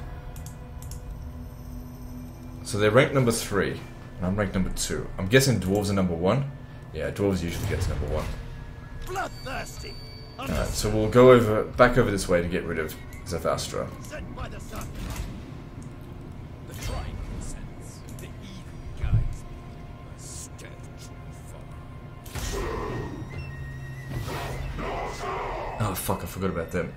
So they're ranked number 3, and I'm ranked number 2. I'm guessing dwarves are number 1. Yeah, dwarves usually get to number 1. Bloodthirsty. Alright, so we'll go back over this way to get rid of Zafastra. Sent by the sun. The trying consents. The evil guides me. A stench Oh fuck, I forgot about them.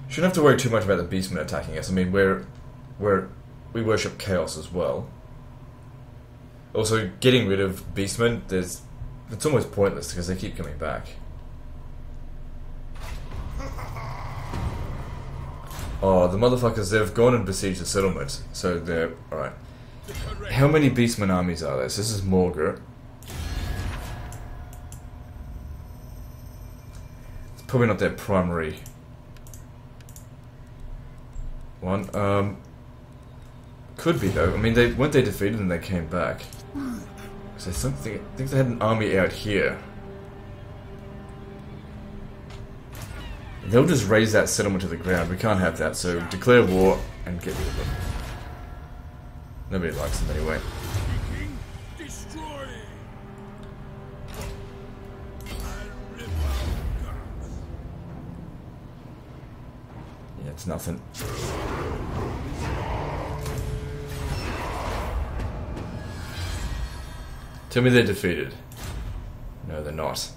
Shouldn't have to worry too much about the beastmen attacking us. I mean, we worship chaos as well. Also, getting rid of beastmen, it's almost pointless because they keep coming back. Oh, the motherfuckers, they've gone and besieged the settlement. So they're... Alright. How many Beastman armies are there? So this is Morgr. It's probably not their primary one. Could be though. I mean, weren't they defeated and they came back? So I think they had an army out here. They'll just raise that settlement to the ground. We can't have that, so declare war and get rid of them. Nobody likes them anyway. Yeah, it's nothing. Tell me they're defeated. No, they're not.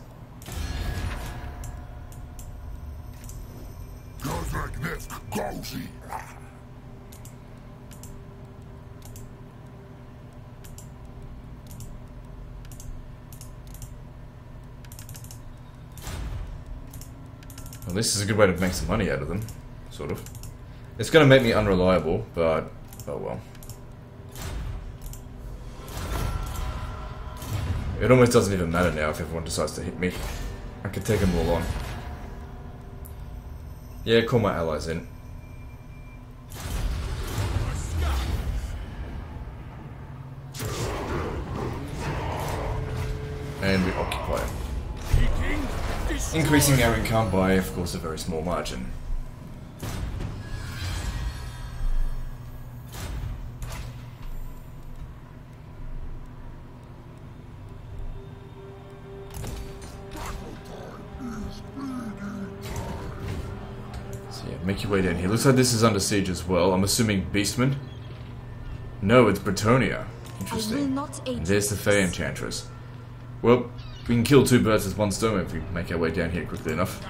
Well, this is a good way to make some money out of them, sort of. It's going to make me unreliable, but oh well. It almost doesn't even matter now if everyone decides to hit me. I can take them all on. Yeah, call my allies in. And we occupy it. Increasing our income by, of course, a very small margin. So yeah, make your way down here. Looks like this is under siege as well. I'm assuming Beastmen? No, it's Bretonia. Interesting. And there's the Fey Enchantress. Well, we can kill two birds with one stone if we make our way down here quickly enough.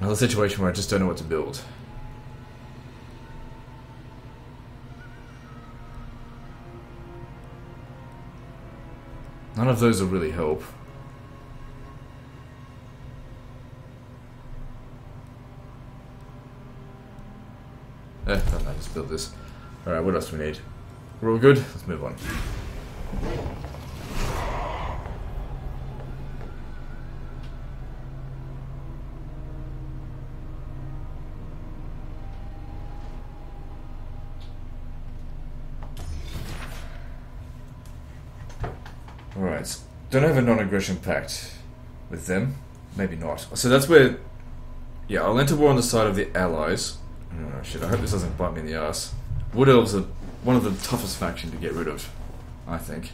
Another situation where I just don't know what to build. None of those will really help. No, let's build this. Alright, what else do we need? We're all good? Let's move on. Alright, don't have a non-aggression pact with them. Maybe not. So that's where... Yeah, I'll enter war on the side of the allies. Oh shit, I hope this doesn't bite me in the ass. Wood Elves are one of the toughest faction to get rid of, I think.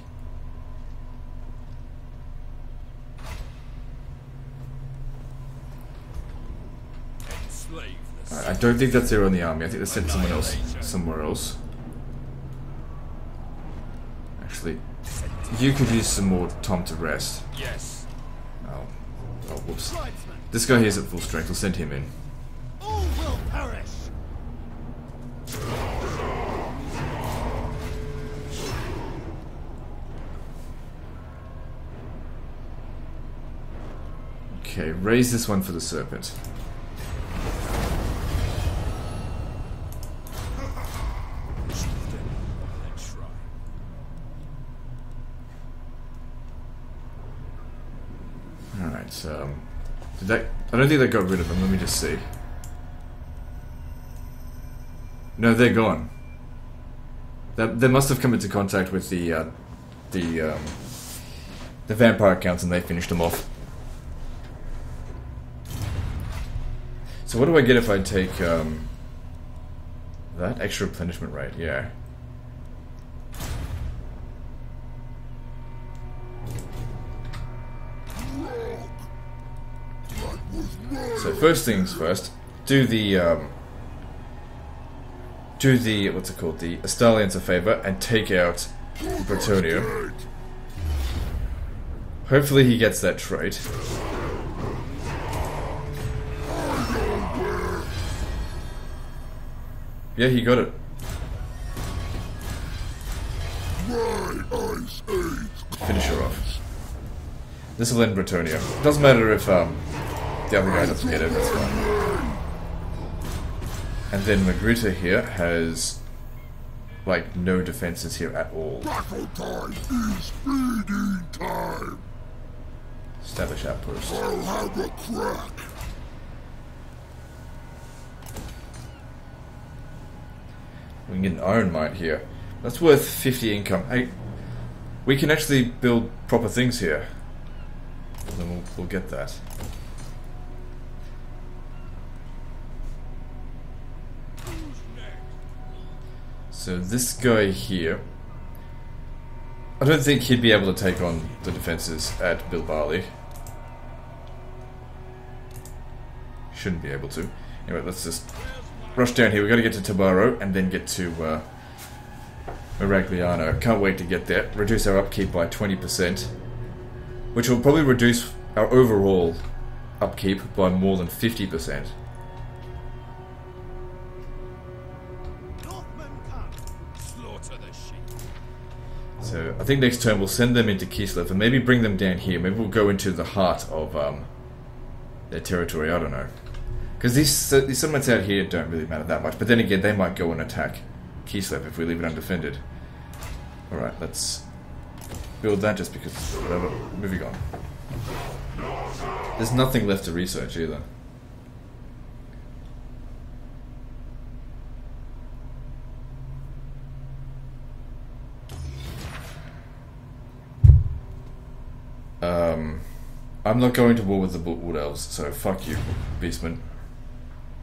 Right, I don't think that's there on the army. I think they sent someone else somewhere else. Actually, you could use some more time to rest. Yes. Oh, whoops. This guy here's at full strength. We'll send him in. All will perish. Okay, raise this one for the serpent. Alright, did that... I don't think they got rid of them, let me just see. No, they're gone. They must have come into contact with the vampire counts and they finished them off. So what do I get if I take, that? Extra replenishment rate, yeah. So first things first, do the, what's it called, the Astalians a favor and take out Bretonia. Hopefully he gets that trait. Yeah, he got it. Finish her off. This will end Bretonia. Doesn't matter if the other guy doesn't get it, that's fine. And then Magritta here has like no defenses here at all. Battle time is feeding time. Establish outpost. I'll have a crack. We can get an iron mine here. That's worth 50 income. Hey, we can actually build proper things here. Then we'll get that. So this guy here, I don't think he'd be able to take on the defenses at Bilbali. Shouldn't be able to. Anyway, let's just rush down here. We've got to get to Tabaro and then get to Miragliano. Can't wait to get there. Reduce our upkeep by 20%, which will probably reduce our overall upkeep by more than 50%. So I think next turn we'll send them into Kislev and maybe bring them down here. Maybe we'll go into the heart of their territory. I don't know, because these settlements out here don't really matter that much. But then again, they might go and attack Kislev if we leave it undefended. All right, let's build that just because whatever. Moving on. There's nothing left to research either. I'm not going to war with the Wood Elves, so fuck you, Beastman.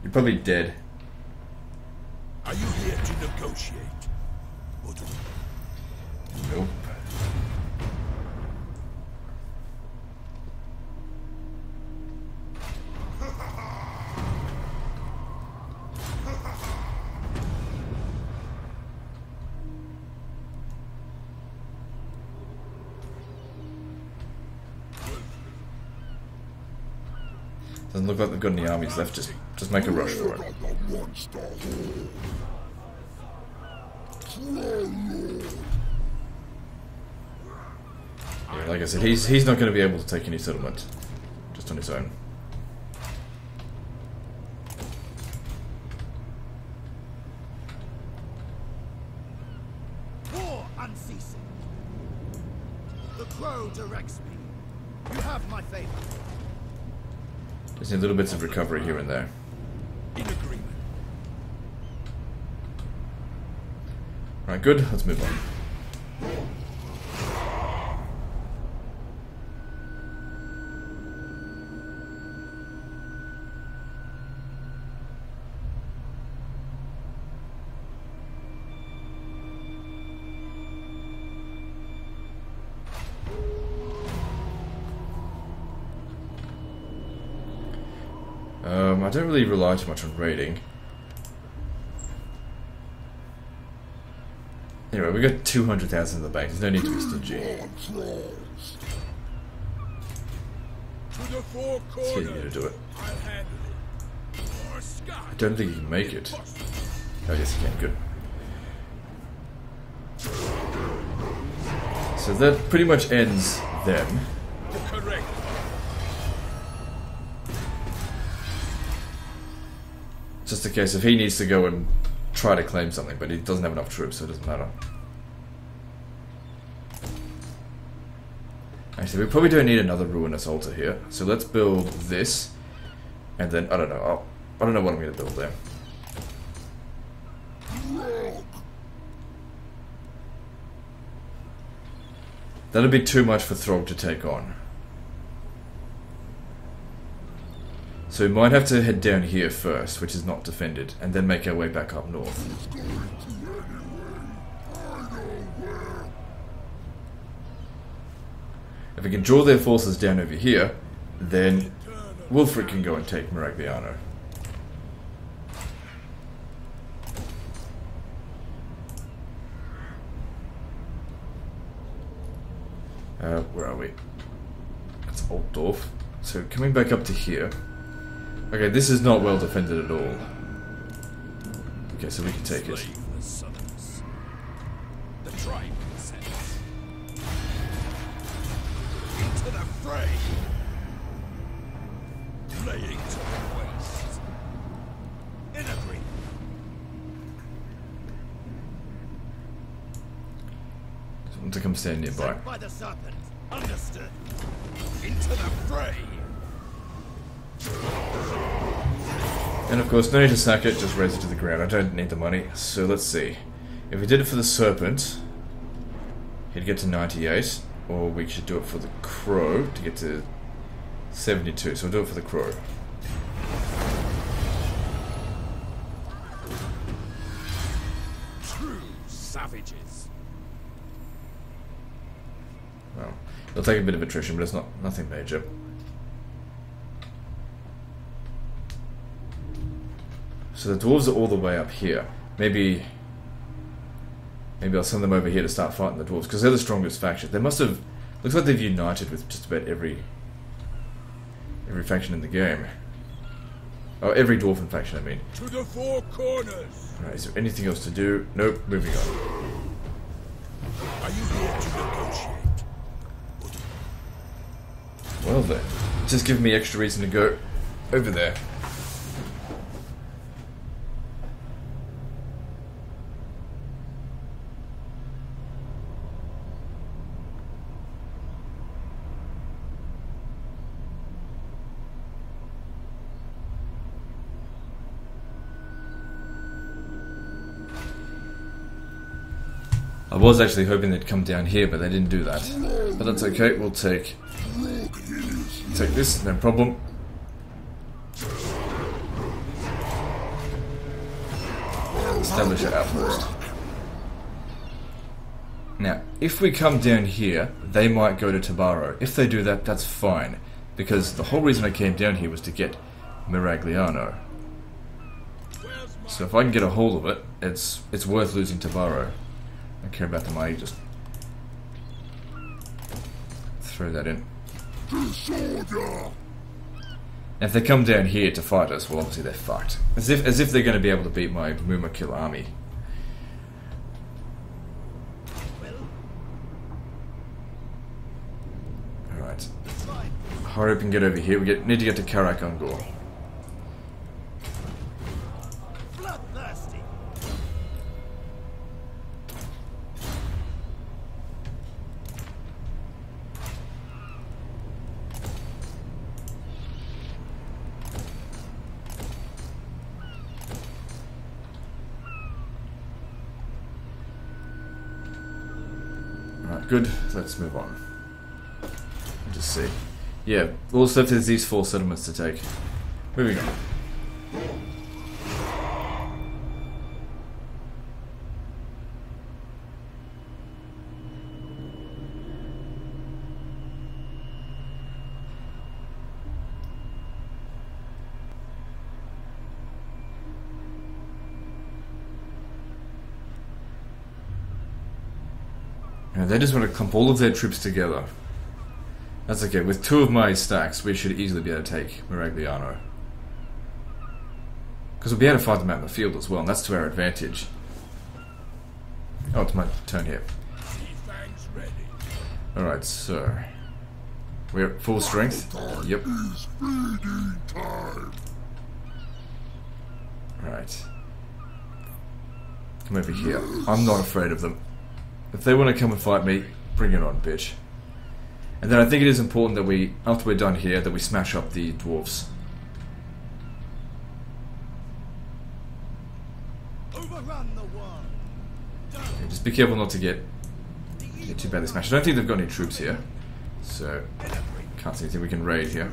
You're probably dead. Are you here to negotiate? Or to... Nope. Doesn't look like they've got any armies left. Just make a rush for it. Yeah, like I said, he's not going to be able to take any settlement just on his own. War unceasing. The crow directs me. You have my favor. Just need little bits of recovery here and there. In agreement. Right, good. Let's move on. I don't really rely too much on raiding. Anyway, we got 200,000 in the bank. There's no need to be stingy. To the four Let's get you corners. to do it. I'll handle it. Norsca. I don't think you can make it. Oh, yes, you can. Good. So that pretty much ends them. Correct. Just in case if he needs to go and try to claim something, but he doesn't have enough troops, so it doesn't matter. Actually, we probably don't need another ruinous altar here, so let's build this, and then I don't know. I don't know what I'm going to build there. That'd be too much for Throg to take on. So we might have to head down here first, which is not defended, and then make our way back up north. If we can draw their forces down over here, then Wilfred can go and take Miragliano. Where are we? It's Altdorf. So coming back up to here. Okay, this is not well defended at all. Okay, so we can take it. The tribe consents. Into the fray. Laying to the waste. In agreement. Just want to come stand nearby. Sent by the serpent. Understood. Into the fray. And of course, no need to sack it, just raise it to the ground. I don't need the money. So let's see. If we did it for the serpent, he'd get to 98. Or we should do it for the crow to get to 72. So we'll do it for the crow. True savages. Well, it'll take a bit of attrition, but it's nothing major. So the dwarves are all the way up here. Maybe I'll send them over here to start fighting the dwarves, because they're the strongest faction. They must have... Looks like they've united with just about every faction in the game. Oh, every dwarven faction, I mean. To the four corners. Alright, is there anything else to do? Nope, moving on. Are you here to negotiate? Well then, just give me extra reason to go over there. I was actually hoping they'd come down here, but they didn't do that. But that's okay, we'll take this, no problem. Establish our outpost. Now, if we come down here, they might go to Tabaro. If they do that, that's fine. Because the whole reason I came down here was to get Miragliano. So if I can get a hold of it, it's worth losing Tabaro. I don't care about the money, just throw that in. And if they come down here to fight us, well obviously they're fucked. As if they're going to be able to beat my Muma Kill army. Alright. Hurry up and get over here. We need to get to Karak Ungor. Good, let's move on. Just see. Yeah, all that's left is these 4 settlements to take. Moving on. And they just want to clump all of their troops together. That's okay. With 2 of my stacks, we should easily be able to take Miragliano. Because we'll be able to fight them out in the field as well, and that's to our advantage. Oh, it's my turn here. Alright, so... we're at full strength? Yep. Right. Come over here. I'm not afraid of them. If they want to come and fight me, bring it on, bitch. And then I think it is important that we, after we're done here, that we smash up the dwarves. Overrun the world. Okay, just be careful not to get too badly smashed. I don't think they've got any troops here, so can't see anything we can raid here.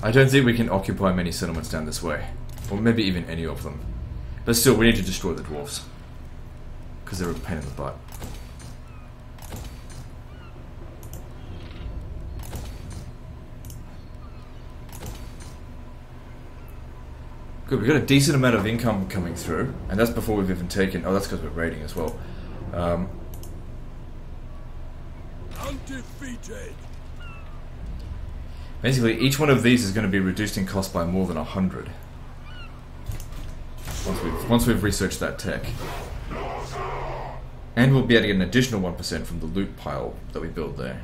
I don't think we can occupy many settlements down this way. Or maybe even any of them. But still, we need to destroy the dwarves. Because they're a pain in the butt. Good, we've got a decent amount of income coming through. And that's before we've even taken... oh, that's because we're raiding as well. Undefeated. Basically, each one of these is going to be reduced in cost by more than 100. Once we've researched that tech. And we'll be able to get an additional 1% from the loot pile that we build there.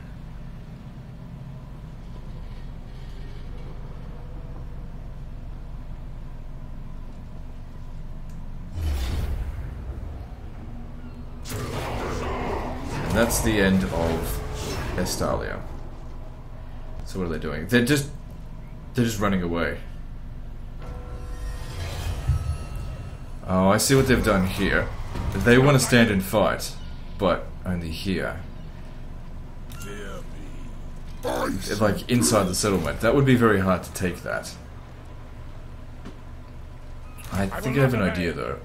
And that's the end of Estalia. So what are they doing? They're just running away. Oh, I see what they've done here. They want to stand and fight, but only here. Like inside the settlement. That would be very hard to take that. I think I have an idea though.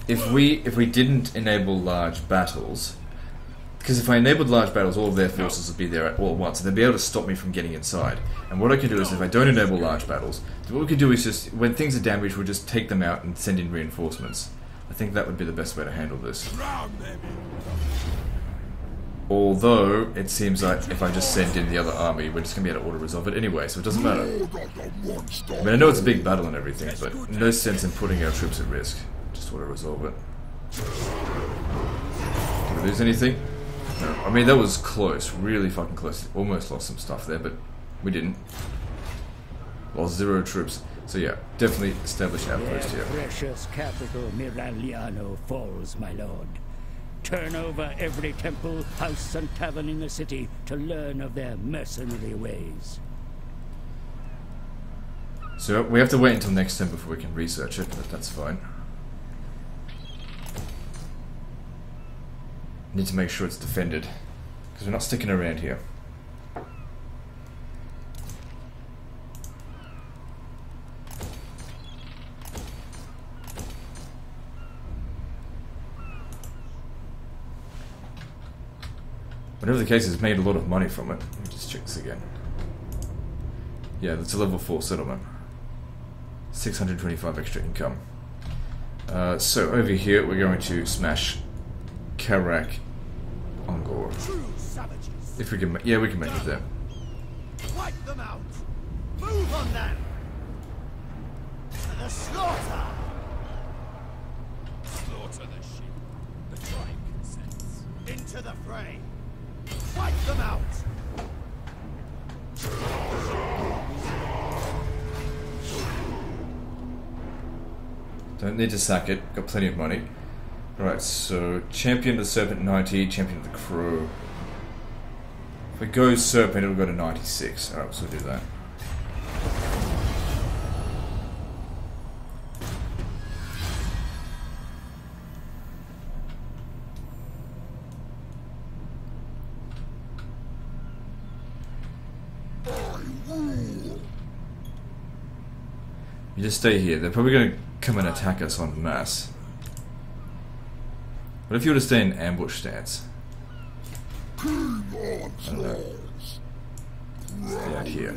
If we didn't enable large battles, because if I enabled large battles, all of their forces would be there all at once, and they'd be able to stop me from getting inside. And what I can do is, if I don't enable large battles, what we can do is just, when things are damaged, we'll just take them out and send in reinforcements. I think that would be the best way to handle this. Although, it seems like if I just send in the other army, we're just going to be able to auto-resolve it anyway, so it doesn't matter. I mean, I know it's a big battle and everything, but no sense in putting our troops at risk. Just auto-resolve it. Did we lose anything? No. I mean, that was close, really fucking close. Almost lost some stuff there, but we didn't. Lost 0 troops. So yeah, definitely establish outpost here. Precious capital Miragliano falls, my lord. Turn over every temple, house and tavern in the city to learn of their mercenary ways. So we have to wait until next turn before we can research it, but that's fine. Need to make sure it's defended, because we're not sticking around here. Whatever the case is, made a lot of money from it. Let me just check this again. Yeah, that's a level 4 settlement. 625 extra income. So over here, we're going to smash Karak Ongor. If we can, yeah, we can make it there. Wipe them out. Move on then. To the slaughter. Slaughter the sheep. The tribe consents. Into the fray. Wipe them out. Don't need to sack it. Got plenty of money. Alright, so Champion of the Serpent 90, Champion of the Crow. If we go Serpent, it'll go to 96. Alright, so we'll do that. You just stay here. They're probably going to come and attack us en masse. What if you were to stay in ambush stance? I don't know. Stay out here.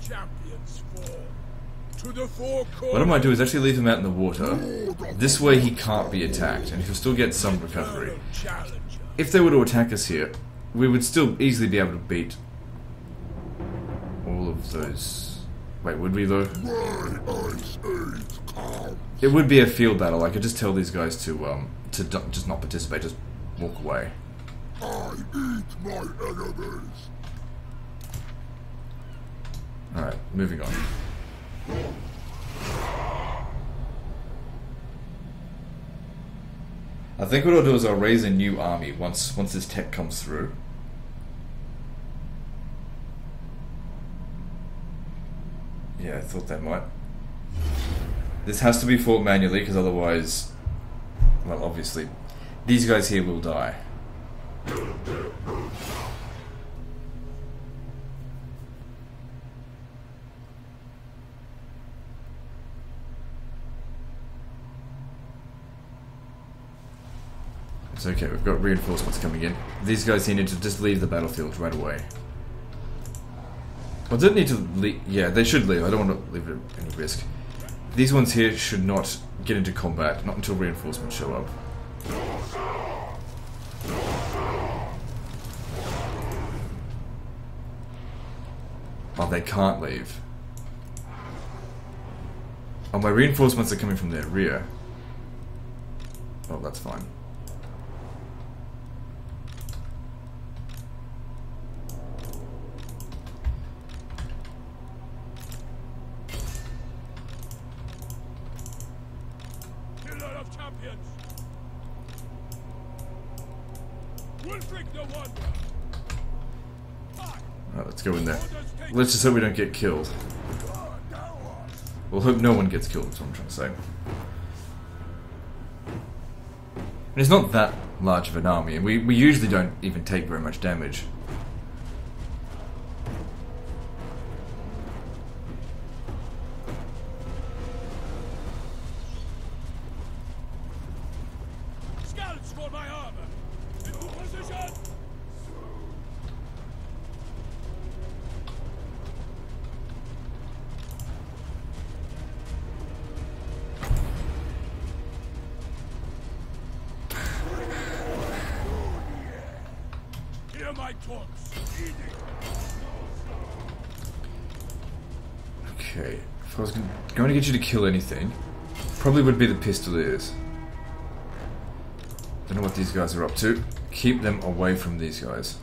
Champions fall. To the four corners. What I might do is actually leave him out in the water. This way he can't be attacked, and he'll still get some recovery. If they were to attack us here, we would still easily be able to beat all of those. Wait, would we though? It would be a field battle. I could just tell these guys to just not participate, just walk away. I eat my enemies. Alright, moving on. I think what I'll do is I'll raise a new army once this tech comes through. Yeah, I thought that might. This has to be fought manually, because otherwise, well, obviously, these guys here will die. It's okay, we've got reinforcements coming in. These guys here need to just leave the battlefield right away. Well, don't need to leave. Yeah, they should leave. I don't want to leave it at any risk. These ones here should not get into combat, not until reinforcements show up. Oh, they can't leave. Oh, my reinforcements are coming from their rear. Oh, that's fine. Killer of champions! Wilfric the Wanderer! Alright, let's go in there. Let's just hope we don't get killed. We'll hope no one gets killed, that's what I'm trying to say. And it's not that large of an army, and we usually don't even take very much damage. Scouts for my armor! Into position! Hear my taunts! Okay, if I was going to get you to kill anything, probably would be the pistoliers. Don't know what these guys are up to. Keep them away from these guys.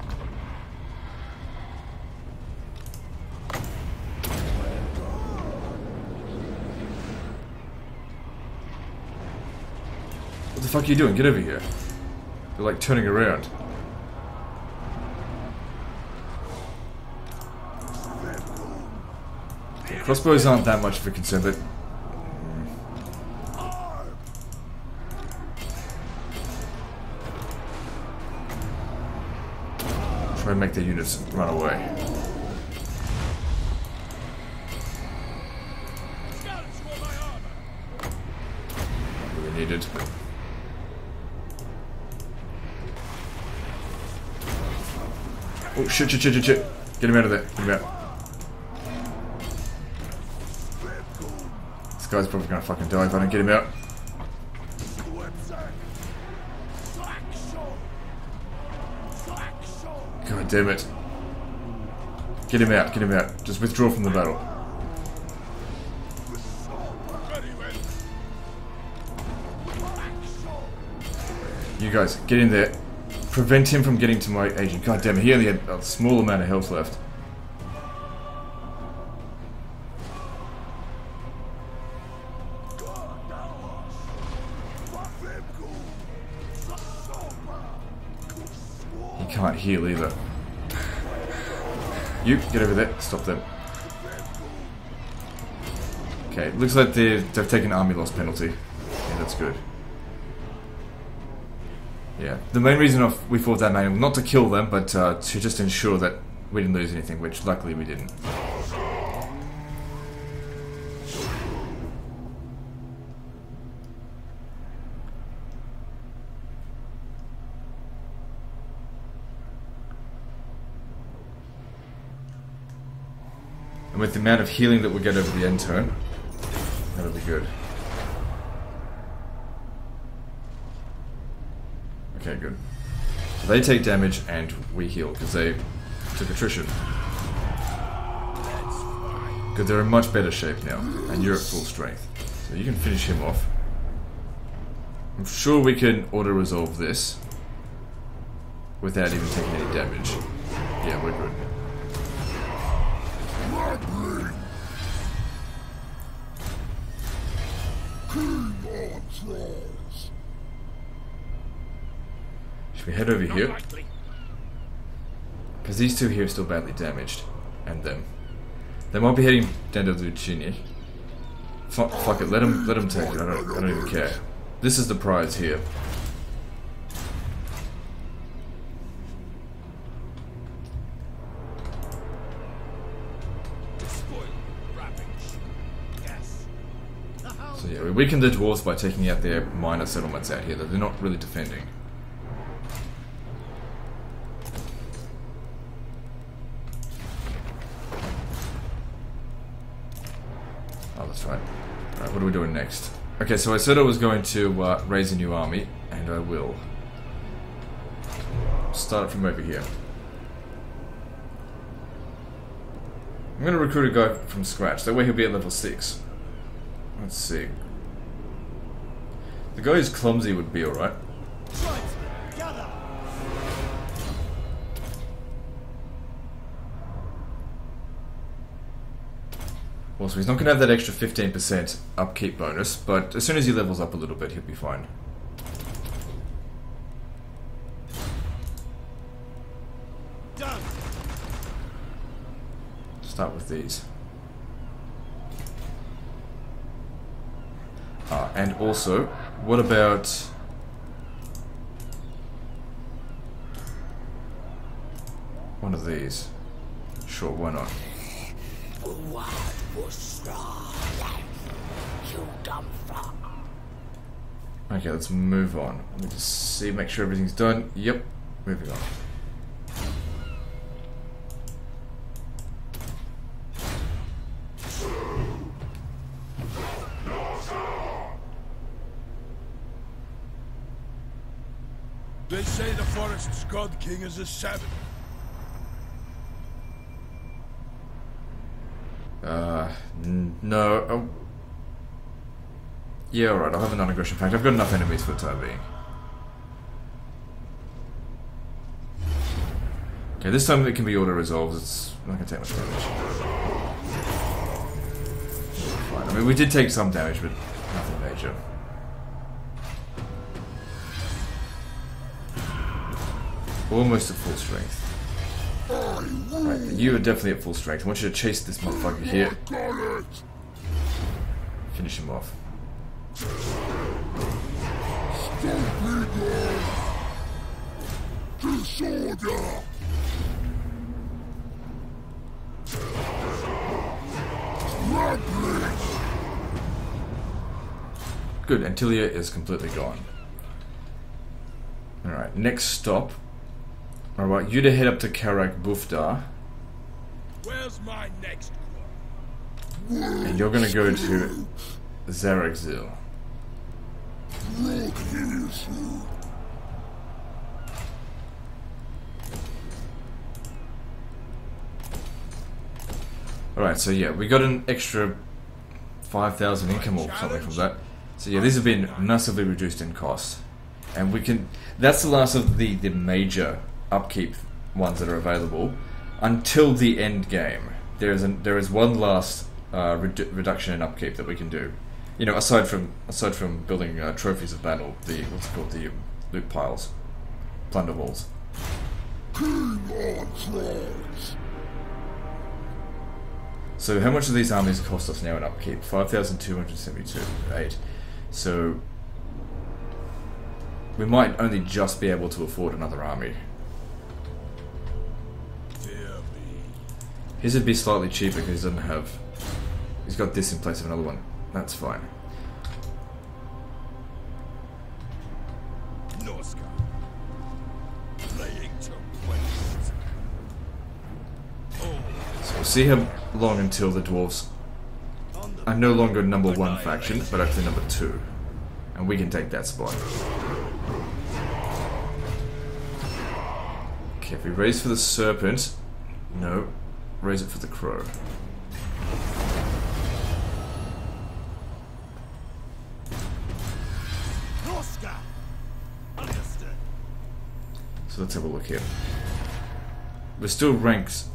What the fuck are you doing? Get over here. They're like turning around. Okay, crossbows aren't that much of a concern, but try and make their units run away. Scouts for my armor! Not really needed. Oh shit, shit, shit, shit, shit. Get him out of there. Get him out. This guy's probably gonna fucking die if I don't get him out. God damn it. Get him out, get him out. Just withdraw from the battle. You guys, get in there. Prevent him from getting to my agent. God damn it, he only had a small amount of health left. He can't heal either. You, get over there. Stop them. Okay, looks like they've taken army loss penalty. Yeah, that's good. Yeah, the main reason we fought that manual, not to kill them, but to just ensure that we didn't lose anything, which luckily we didn't. And with the amount of healing that we get over the end turn, that'll be good. Okay, good. So they take damage and we heal because they took attrition. Good, they're in much better shape now, and you're at full strength. So you can finish him off. I'm sure we can auto-resolve this without even taking any damage. Yeah, we're good. Should we head over here? Because these two here are still badly damaged. And them. They might be heading down to Lucini. Fuck it, let them take it. I don't even care. This is the prize here. So yeah, we weakened the dwarves by taking out their minor settlements out here that they're not really defending. Oh, that's right. Alright, what are we doing next? Okay, so I said I was going to raise a new army, and I will. Start from over here. I'm going to recruit a guy from scratch, that way he'll be at level 6. Let's see. The guy who's clumsy would be alright. Also, he's not going to have that extra 15% upkeep bonus, but as soon as he levels up a little bit, he'll be fine. Done. Start with these. And also, what about... one of these? Sure, why not? Okay, let's move on. Let me just see, make sure everything's done. Yep, moving on. They say the forest's god king is a savage. No. Oh. Yeah, alright, I'll have a non-aggression pact. I've got enough enemies for the time being. Okay, this time it can be auto-resolved. It's not going to take much damage. Fine. I mean, we did take some damage, but nothing major. Almost at full strength. Right, you are definitely at full strength. I want you to chase this motherfucker here. Finish him off. Disorder. Good, Antilia is completely gone. Alright, next stop. I want you to head up to Karak Bufdar. Where's my next one? And you're gonna go to Zarakzil. Alright, so yeah, we got an extra 5,000 income or something from that. So yeah, these have been massively reduced in cost. And we can... that's the last of the major upkeep ones that are available until the end game. There is one last reduction in upkeep that we can do. You know, aside from building trophies of battle, the what's it called, the loot piles, plunder walls. So how much do these armies cost us now in upkeep? 5,272. 8. So we might only just be able to afford another army. His would be slightly cheaper because he doesn't have... he's got this in place of another one. That's fine. Norsca. Laying to waste. So we'll see how long until the dwarves are no longer number 1 faction, but actually number 2. And we can take that spot. Okay, if we raise for the serpent... no. Raise it for the crow. Norsca. Understood. So let's have a look here. We're still ranked...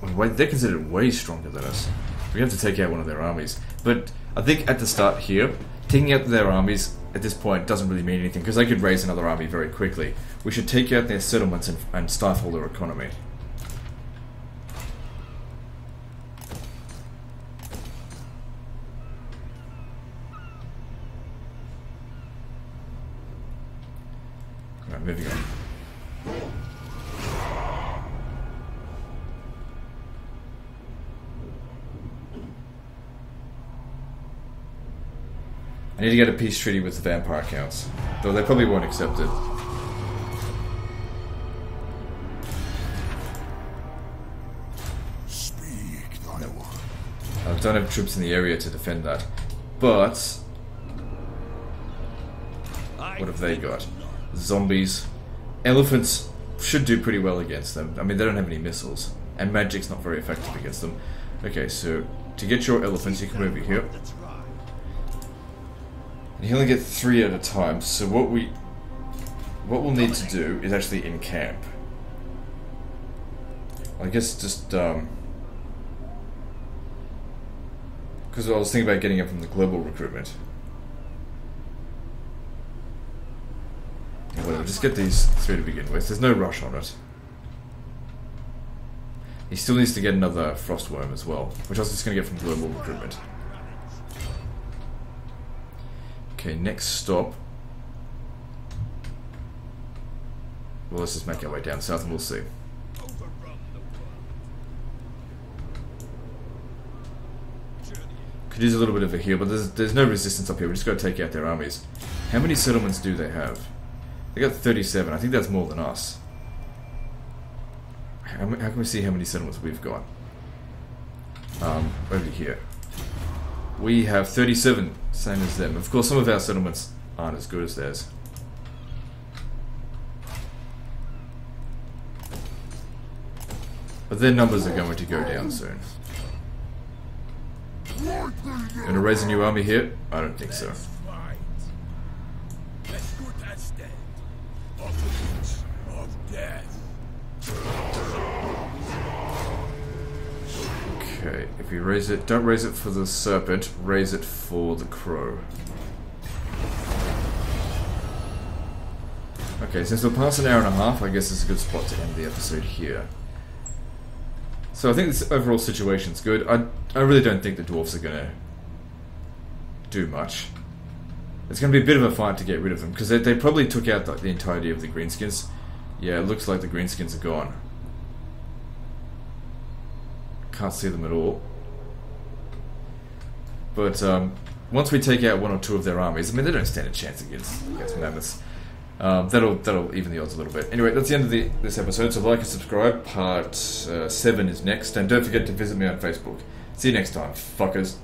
wait, they're considered way stronger than us. We have to take out one of their armies. But I think at the start here, taking out their armies at this point doesn't really mean anything, because they could raise another army very quickly. We should take out their settlements and stifle their economy. Moving on. I need to get a peace treaty with the vampire counts, though they probably won't accept it. Speak, thy one. I don't have troops in the area to defend that, but What have they got? Zombies. Elephants should do pretty well against them. I mean, they don't have any missiles. And magic's not very effective against them. Okay, so to get your elephants, you come over here. And you only get 3 at a time, so what we'll need to do is actually encamp. I guess just, because I was thinking about getting it from the global recruitment. Whatever, just get these 3 to begin with. There's no rush on it. He still needs to get another frostworm as well, which I was just going to get from global recruitment. Okay, next stop. Well, let's just make our way down south and we'll see. Could use a little bit of a heal, but there's no resistance up here. We just got to take out their armies. How many settlements do they have? They got 37. I think that's more than us. How can we see how many settlements we've got? Over here. We have 37, same as them. Of course, some of our settlements aren't as good as theirs. But their numbers are going to go down soon. Gonna raise a new army here? I don't think so. Okay, if you raise it, don't raise it for the serpent, raise it for the crow. Okay, since we're past an hour and a half, I guess it's a good spot to end the episode here. So I think this overall situation's good. I really don't think the dwarves are gonna do much. It's gonna be a bit of a fight to get rid of them, because they probably took out the entirety of the greenskins. Yeah, it looks like the greenskins are gone. Can't see them at all. But once we take out 1 or 2 of their armies, I mean, they don't stand a chance against mammoths. That'll even the odds a little bit. Anyway, that's the end of this episode, so like and subscribe. Part 7 is next, and don't forget to visit me on Facebook. See you next time, fuckers.